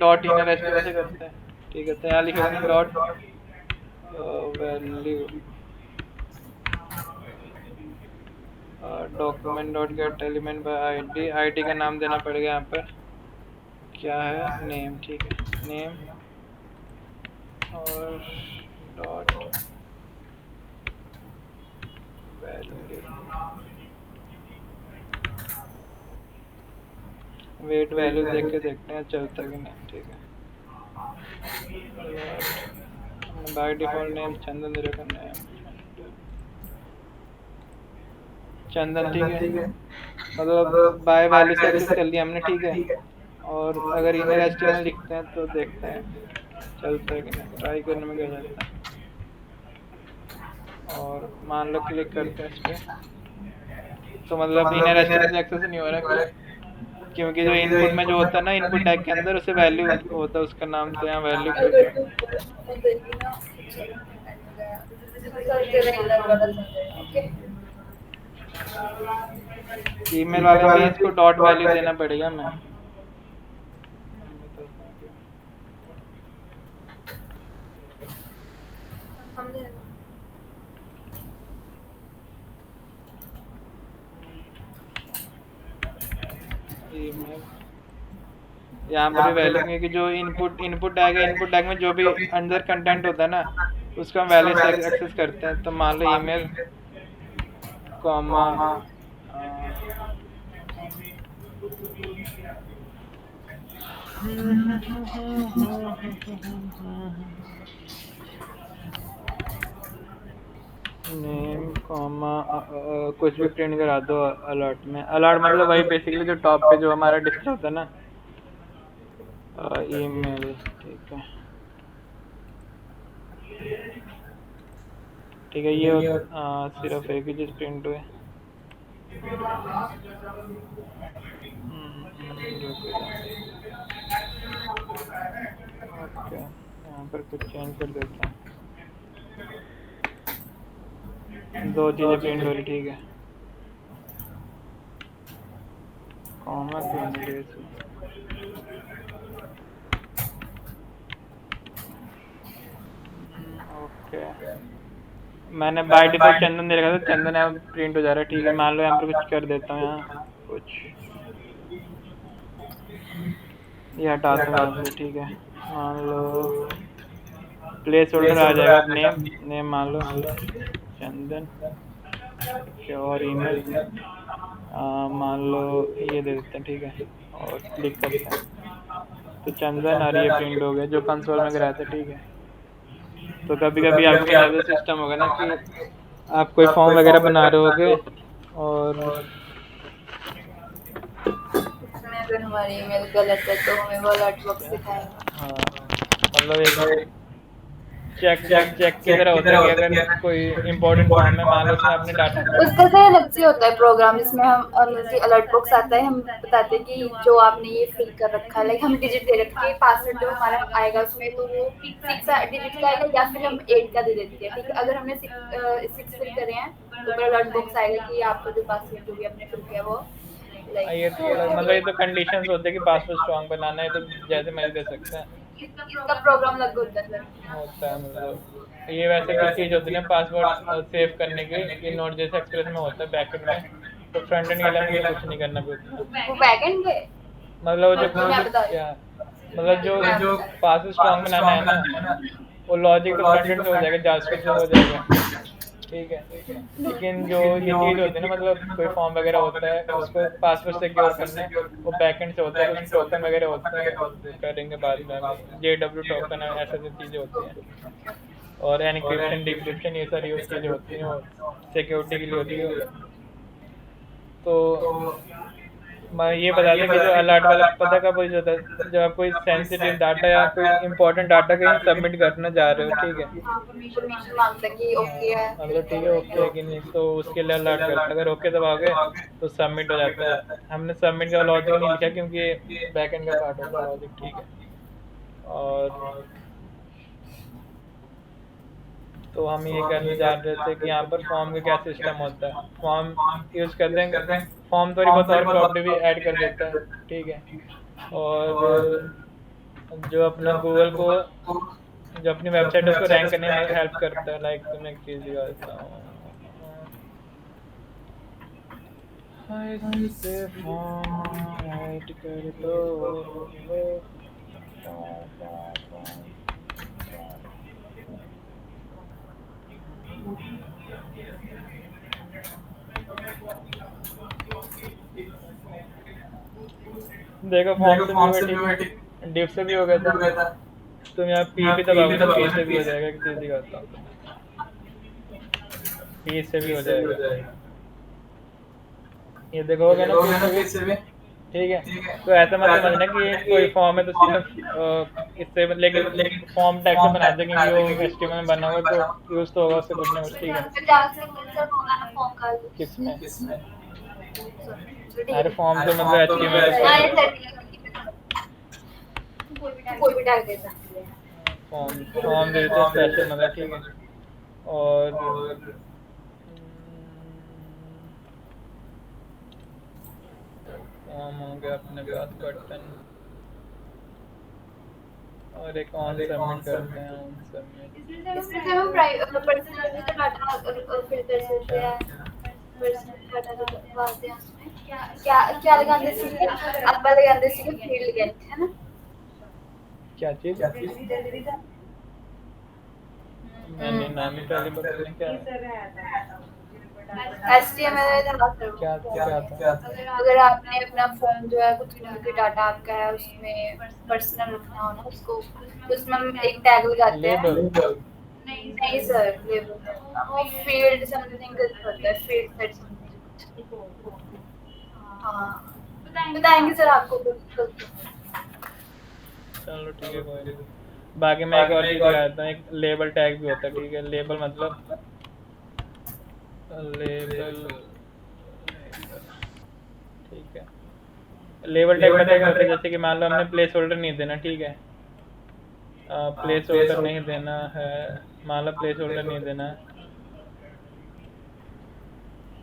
डॉट इनर एचटीएमएल से करते हैं, ठीक है। तो यहाँ लिख देंगे dot value document dot gate element by ID. ID का नाम देना पड़ेगा यहाँ पर, क्या है, नेम, ठीक है, नेम और डॉट वैल्यू, वेट वैल्यू देख के देखते हैं चलता कि नहीं, ठीक है। बाय डिफॉल्ट नेम चंदन दे रखा, नेम चंदन, ठीक है। मतलब बाय वैल्यू से एक्सेस कर लिया हमने, ठीक है। और अगर इनर एचटीएमएल लिखते हैं तो देखते हैं चलता है कि नहीं, ट्राई करने में क्या जाता है। और मान लो क्लिक करते हैं इस पर, तो मतलब इनर एचटीएमएल से एक्सेस नहीं हो रहा, क्योंकि जो इनपुट में जो होता है ना, इनपुट टैग के अंदर उसे वैल्यू होता है उसका नाम, तो यहाँ वैल्यू ईमेल वाले में इसको डॉट वैल्यू देना पड़ेगा। मैं यहाँ पर भी वैल्यू, क्योंकि जो इनपुट टैग है, इनपुट टैग में जो भी अंदर कंटेंट होता है ना, उसका हम वैल्यू से एक्सेस करते हैं। तो मान लो ईमेल कॉमा नेम कॉमा कुछ भी प्रिंट करा दो अलर्ट में। अलर्ट मतलब वही बेसिकली जो टॉप पे जो हमारा डिस्प्ले होता है ना, ईमेल, ठीक है, ठीक है। ये सिर्फ एक ही चीज़ प्रिंट हुए। ओके, यहाँ पर कुछ चेंज कर देते हैं, दो चीज़ें प्रिंट हो रही, ठीक है। कॉमा क्यों नहीं है इसमें? ओके, मैंने बाय डिफॉल्ट चंदन दे रखा था, चंदन यहाँ प्रिंट हो जा रहा है, ठीक है। मान लो यहाँ पर कुछ कर देता हूँ, यहाँ कुछ ये हटाता हूँ यहाँ से, ठीक है। मान लो प्लेस होल्डर आ जाएगा, नेम मान लो चंदन, और ईमेल मान लो ये दे देते हैं, ठीक है। और क्लिक करते हैं तो चंदन और ये प्रिंट हो गया जो कंसोल में कराया था, ठीक है। तो कभी कभी आपके ऐसा सिस्टम होगा ना कि आप कोई फॉर्म वगैरह बना रहे होगे और अगर हमारी ईमेल गलत है तो हमें वो अलर्ट बॉक्स दिखाएगा। हाँ, मतलब एक चेक की तरह होता है कि अगर कोई इम्पोर्टेंट फॉर्म में मान लो उसमें अपने डाटा, उसका से अलग से होता है प्रोग्राम जिसमें हम अलर्ट बॉक्स आता है, हम बताते हैं कि जो आपने ये फिल कर रखा है, लाइक हम डिजिट दे रखे हैं, पासवर्ड जो हमारा आएगा उसमें तो वो 6 डिजिट का आएगा या फिर हम 8 का दे देते हैं, ठीक है। अगर हमने 6 फिल करे हैं तो ऊपर अलर्ट बॉक्स आएगा कि आपका जो पासवर्ड जो भी आपने फिल किया वो ये तो मतलब ये तो कंडीशंस होते हैं कि पासवर्ड स्ट्रांग बनाना है, तो जैसे मर्जी दे सकते हैं। इसका प्रोग्राम लग होता है सर। होता है मतलब ये वैसे कुछ चीज़ होती है ना पासवर्ड सेव करने के, ये नोट जैसे एक्सप्रेस में होता है बैकएंड में, तो फ्रंट एंड के लिए मुझे कुछ नहीं करना पड़ता। वो बैकएंड पे मतलब जो मैं बता रही क्या मतलब जो पासवर्ड स्ट्रांग बनाना है ना, वो लॉजिक तो फ्रंट एंड से हो जाएगा, जावास्क्रिप्ट से हो जाएगा, ठीक है। लेकिन जो ये चीज़ होती है ना, मतलब कोई फॉर्म वगैरह होता है उसको पासवर्ड सिक्योर करना है, वो बैकएंड से होता है, उसमें टोकन वगैरह होते हैं, वो करेंगे बाद में अभी, JW टोकन है, ऐसे ऐसी चीज़ें होती हैं, और एनक्रिप्शन डिक्रिप्शन ये सारी वो चीज़ें होती हैं, वो सिक्योरिटी के लिए होती है। तो मैं ये बता दें कि जो अलर्ट वाला पता कब यूज होता है, जब आप कोई सेंसिटिव डाटा या कोई इंपॉर्टेंट डाटा कहीं सबमिट करने जा रहे हो, ठीक है। परमिशन मांगता है कि ओके है मतलब ठीक है ओके है कि नहीं, तो उसके लिए अलर्ट करता है, अगर ओके दबाओगे तो सबमिट हो जाता है। हमने सबमिट का लॉजिक नहीं लिखा क्योंकि बैकएंड का पार्ट होता है लॉजिक, ठीक है। और तो हम ये कहने जा रहे थे कि यहाँ पर फॉर्म का क्या सिस्टम होता है, फॉर्म यूज़ कर देंगे, फॉर्म थोड़ी बहुत और प्रॉपर्टी भी ऐड कर देता है, ठीक है। और जो अपना गूगल को जो अपनी वेबसाइट है उसको रैंक करने में हेल्प करता है। लाइक तुम्हें एक चीज़ दिखाता हूँ, से फॉर्म ऐड कर दो। देखो फॉर्म से भी हुआ, ठीक, डिव से भी हो गया था, तुम यहाँ पी भी दबाओगे तो पी से भी हो जाएगा। एक चीज़ दिखाता हूँ, पी से भी हो जाएगा, ये देखो हो गया ना पी से भी, ठीक है। तो ऐसा मत समझना कि ये कोई फॉर्म है तो सिर्फ इससे, लेकिन फॉर्म टैग से बना देंगे कि वो HTML में बना हुआ तो यूज़ तो होगा उससे कुछ ना कुछ, ठीक है। किसमें? अरे फॉर्म तो मतलब HTML कोई भी डाल देता फॉर्म दे देते स्पेशल मतलब, ठीक है। और फॉर्म हो गया अपने पास, बटन, और एक ऑन सबमिट करते हैं, ऑन सबमिट। इसमें फिर हम पर्सनल डाटा फिल्टर करते हैं, पर्सनल डाटा लगाते हैं उसमें। क्या क्या लगाते सीखे अब लगाते सीखे फील्ड गेट है ना। क्या चीज़? मैंने नाम ही पहले पता नहीं क्या है। HTML क्या था? अगर आपने अपना फॉर्म जो है कुछ भी डाटा आपका है उसमें पर्सनल रखना हो ना उसको, उसमें हम एक टैग लगाते हैं। लेबल? नहीं सर, लेबल वो फील्ड समथिंग कुछ होता है, फील्ड सेट समथिंग। हाँ बताएंगे सर आपको बिल्कुल। चलो ठीक है, कोई नहीं। बाकी मैं एक और चीज़ दिखाता हूँ, एक लेबल टैग भी होता है, ठीक है। लेबल मतलब लेबल, ठीक है। लेबल टैग पता है क्या होता है, जैसे कि मान लो हमने प्लेस होल्डर नहीं देना, ठीक है। प्लेस होल्डर नहीं देना है, मान लो प्लेस होल्डर नहीं देना है,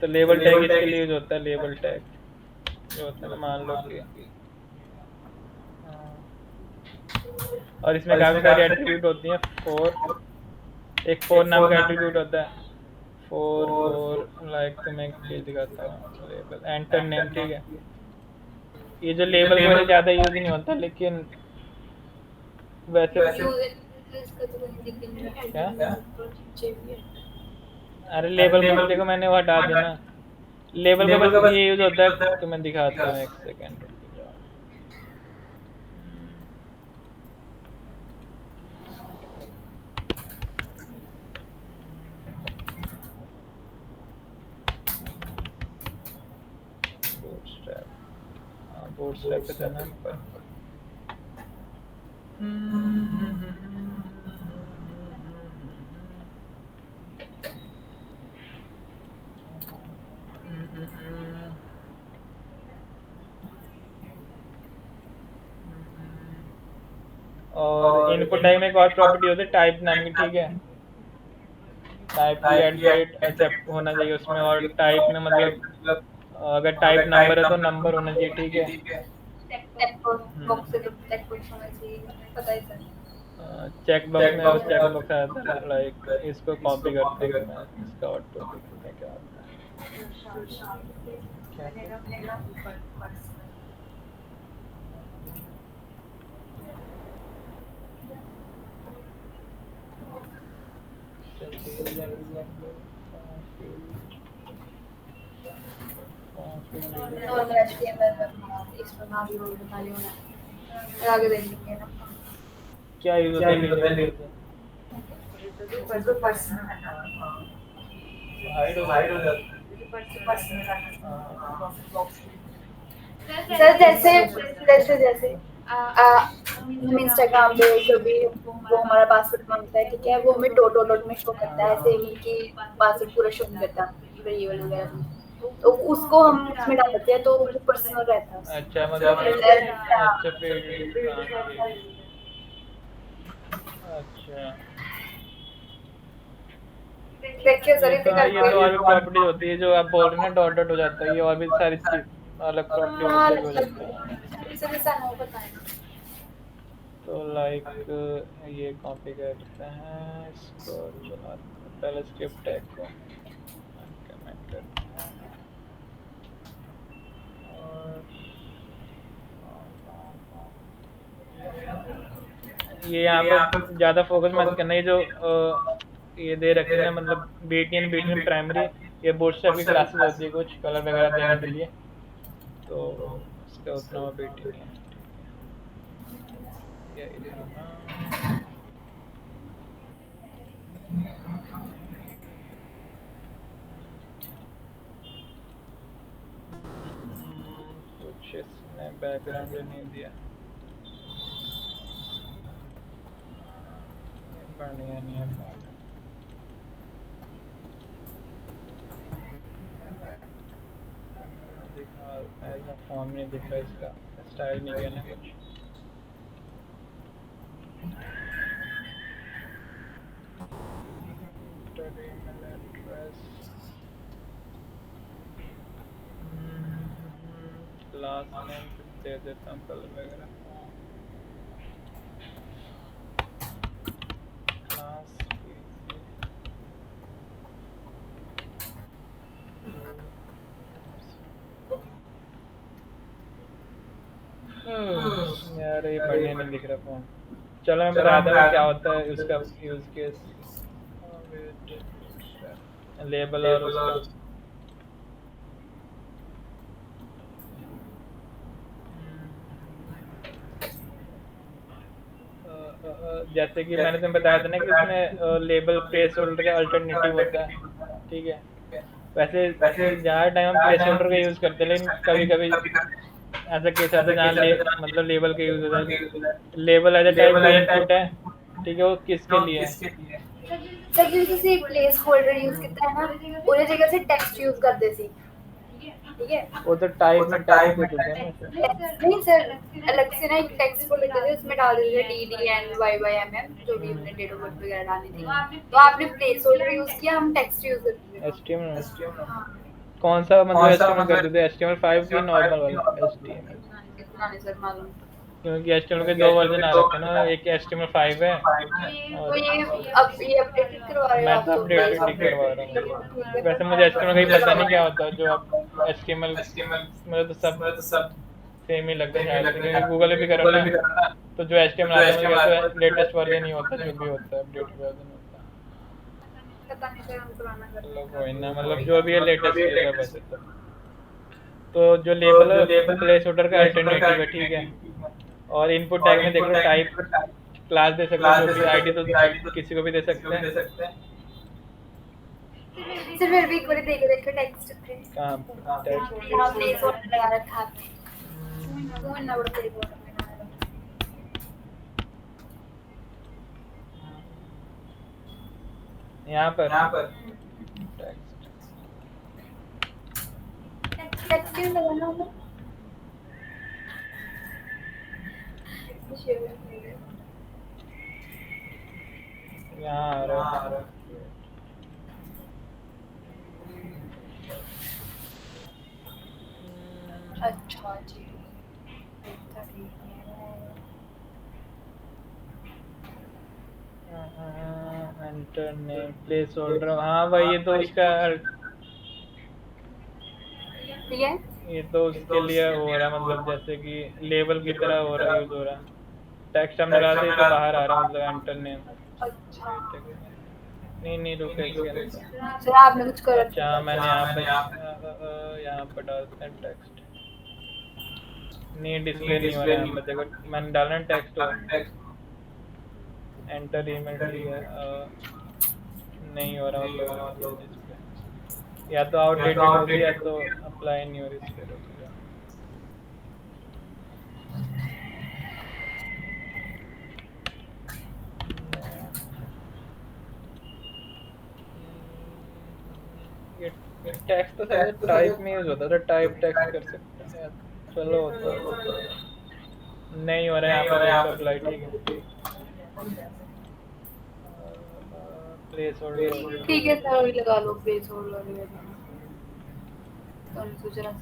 तो लेबल टैग इसके लिए यूज होता है। लेबल टैग जो होता है ना, मान लो कि और इसमें काफ़ी सारी एट्रीब्यूट होती हैं। एक फोर नाम का एट्रीब्यूट होता है, फोर लाइक तो मैं एक चीज़ दिखाता हूँ, लेबल एंटर नेम, ठीक है। ये जो लेबल का वैसे ज़्यादा यूज नहीं होता, लेकिन वैसे क्या, अरे लेबल मत देखो, मैंने वो हटा दिया ना। लेबल का बस ये यूज होता है, तो मैं दिखाता हूँ, एक सेकेंड। बूटस्ट्रैप पे जाना है पर और इनपुट टाइप में एक और प्रॉपर्टी होती है टाइप नाम की, ठीक है। टाइप की @ एक्सेप्ट होना चाहिए उसमें, और टाइप में मतलब अगर टाइप नंबर है तो नंबर होना चाहिए, ठीक है। टेक बॉक्स से टेक बॉक्स होना चाहिए, पता ही सर। चेक बॉक्स में वो चेक बॉक्स आता है, लाइक इसको कॉपी करता हूँ मैं, इसका आउटपुट देखते हैं क्या आता है। क्या नॉर्मल एचटीएमएल इसमें ना भी रोल बता लियो ना, आगे देख लेंगे ना। क्या यूज होता है लिनियर पर पर्सनल हाइड हो जाता सर जैसे जैसे हम इंस्टाग्राम पे जो भी वो हमारा पासवर्ड मांगता है, ठीक है, वो हमें डॉट में शो करता है, ऐसे नहीं कि पासवर्ड पूरा शो नहीं करता वेरिएबल वगैरह, तो उसको हम उसमें डाल देते हैं तो वो पर्सनल रहता है। अच्छा मतलब अच्छा फिर अच्छा देखिए सर ये इसे तो और भी करके प्रॉपर्टीज होती है जो आप बोल रहे हैं ना, डॉट डॉट हो जाता है, ये और भी सारी चीज अलग प्रॉपर्टी हाँ होती है हो जाता है। इसे जैसा ना बताएं। तो लाइक ये कॉपी करते हैं, इसको चलाते हैं, पहले स्क्रिप्ट टैग को कमेंट करते हैं और ये यहाँ पर ज़्यादा फोकस मत करना, ये जो ये दे रखे हैं मतलब बीटीएन प्राइमरी, ये बूटस्ट्रैप की क्लासेस होती है कुछ कलर वगैरह देने के लिए, तो इसका उतना वो बीटी नहीं है, ठीक है। ये इधर होना कुछ इसने बैकग्राउंड नहीं दिया, बढ़िया नहीं है फॉर्म। दिखा ऐसा फॉर्म नहीं दिख रहा, इसका स्टाइल नहीं है ना कुछ। ईमेल एड्रेस लास्ट नेम दे देता हूँ कलर वगैरह, क्लास यार ये बढ़िया नहीं दिख रहा फॉर्म। चलो मैं बताता हूँ क्या होता है उसका यूज केस, लेबल और उसका जैसे कि मैंने तुम्हें बताया था ना कि उसमें लेबल प्लेस होल्डर का अल्टरनेटिव होता है, ठीक है। वैसे ज़्यादा टाइम हम प्लेस होल्डर का यूज़ करते हैं, लेकिन कभी कभी ऐसा केस आता है जहाँ मतलब लेबल का यूज़ होता है। लेबल एज ए टाइप जो इनपुट है, ठीक है, वो किसके लिए है? सर जैसे प्लेस होल्डर यूज करता है ना, उन्हें जगह से टेक्स्ट यूज करते सी, ठीक है। वो तो टाइप में टेक्स्ट दे देते हैं ना उसे। नहीं सर, अलग से ना एक टेक्स्ट को लेते थे, उसमें डाल देते थे DDNYYMM जो भी हमने डेट ऑफ बर्थ वगैरह डालनी थी, तो आपने प्लेस होल्डर यूज किया, हम टेक्स्ट यूज करते थे। HTML कौन सा मतलब HTML कर देते हैं, HTML5 की नॉर्मल वाला HTML? इतना नहीं सर मालूम। क्योंकि HTML के दो वर्जन आ रखे हैं ना, एक HTML5 है तो और ये अपडेटेड करवा रहे हो मैं आप तो तो अपडेटेड ही करवा रहा हूँ। वैसे मुझे HTML का ही पता नहीं क्या होता है, जो आप HTML मुझे तो सब सेम ही लगता है शायद से, क्योंकि गूगल पे भी करो ना तो जो HTML आता है मुझे कहता है लेटेस्ट वर्जन ही होता है, जो भी होता है अपडेटेड वर्जन होता है। पता नहीं सर, हम पुराना कर चलो कोई ना, मतलब जो भी है लेटेस्ट ही है वैसे तो जो लेबल है प्लेस होल्डर का अल्टरनेटिव है, ठीक है। और इनपुट टैग में देख लो टाइप क्लास दे सकते हो, जो भी आईडी तो किसी को भी दे सकते हैं। सर फिर भी एक बार देखो टेक्स्ट पे कहाँ टेक्स्ट यहाँ प्लेस होल्डर लगा रखा है आपने, वो ना बड़ा प्लेस होल्डर यहाँ पर टेक्स्ट क्यों लगाना होगा? यहाँ आ रहा है। अच्छा जी, तो ठीक है। एंटर नेम प्लेस होल्डर, हाँ भाई ये तो उसका, ठीक है। ये तो उसके लिए हो रहा है, मतलब जैसे कि लेबल की तरह हो रहा है, यूज हो रहा है। टेक्स्ट हमने डालते ही तो बाहर आ रहा है, मतलब एंटर नेम। अच्छा, नहीं नहीं रुको एक सेकंड। सर आपने कुछ कर अच्छा हाँ, मैंने यहाँ पे यहाँ पर डालते हैं टेक्स्ट। नहीं डिस्प्ले नहीं हो रहा है यहाँ पे, देखो मैंने डाला ना टेक्स्ट हो, एंटर ईमेल, ठीक है। नहीं हो रहा मतलब यहाँ पे डिस्प्ले, या तो आउटडेटेड होगी या तो अप्लाई नहीं हो रही, इस पे रुक जाओ। ये टेक्स्ट तो शायद टाइप में यूज होता था, टाइप टेक्स्ट कर सकते हैं यार। चलो होता है। नहीं हो रहा है यहाँ पे, देखो अप्लाई, ठीक है। प्लेस होल्डर हो गया। ठीक है सर, अभी लगा लो प्लेस होल्डर वगैरह। तो सोच रहा था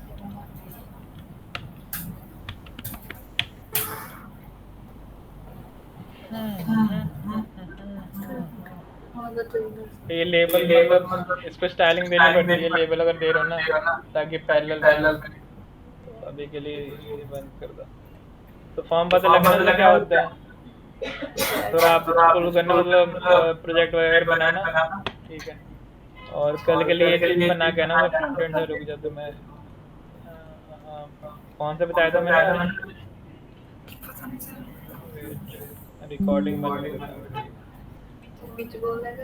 हाँ तो ये लेबल मतलब इसको स्टाइलिंग देनी पड़ती है, लेबल अगर दे रहे हो ना ताकि पैरेलल बने, तो अभी के लिए ये बंद कर दो। तो फॉर्म पता लगे ना तो क्या होता है, थोड़ा आप फुल करने मतलब प्रोजेक्ट वगैरह बनाना, ठीक है। और कल के लिए ये चीज़ बना के ना, मैं फ्रंट एंड से रुक जा, तो मैं कौन सा बताया था मैंने, रिकॉर्डिंग बंद कर देता हूँ, ठीक है। बीच बोल रहे थे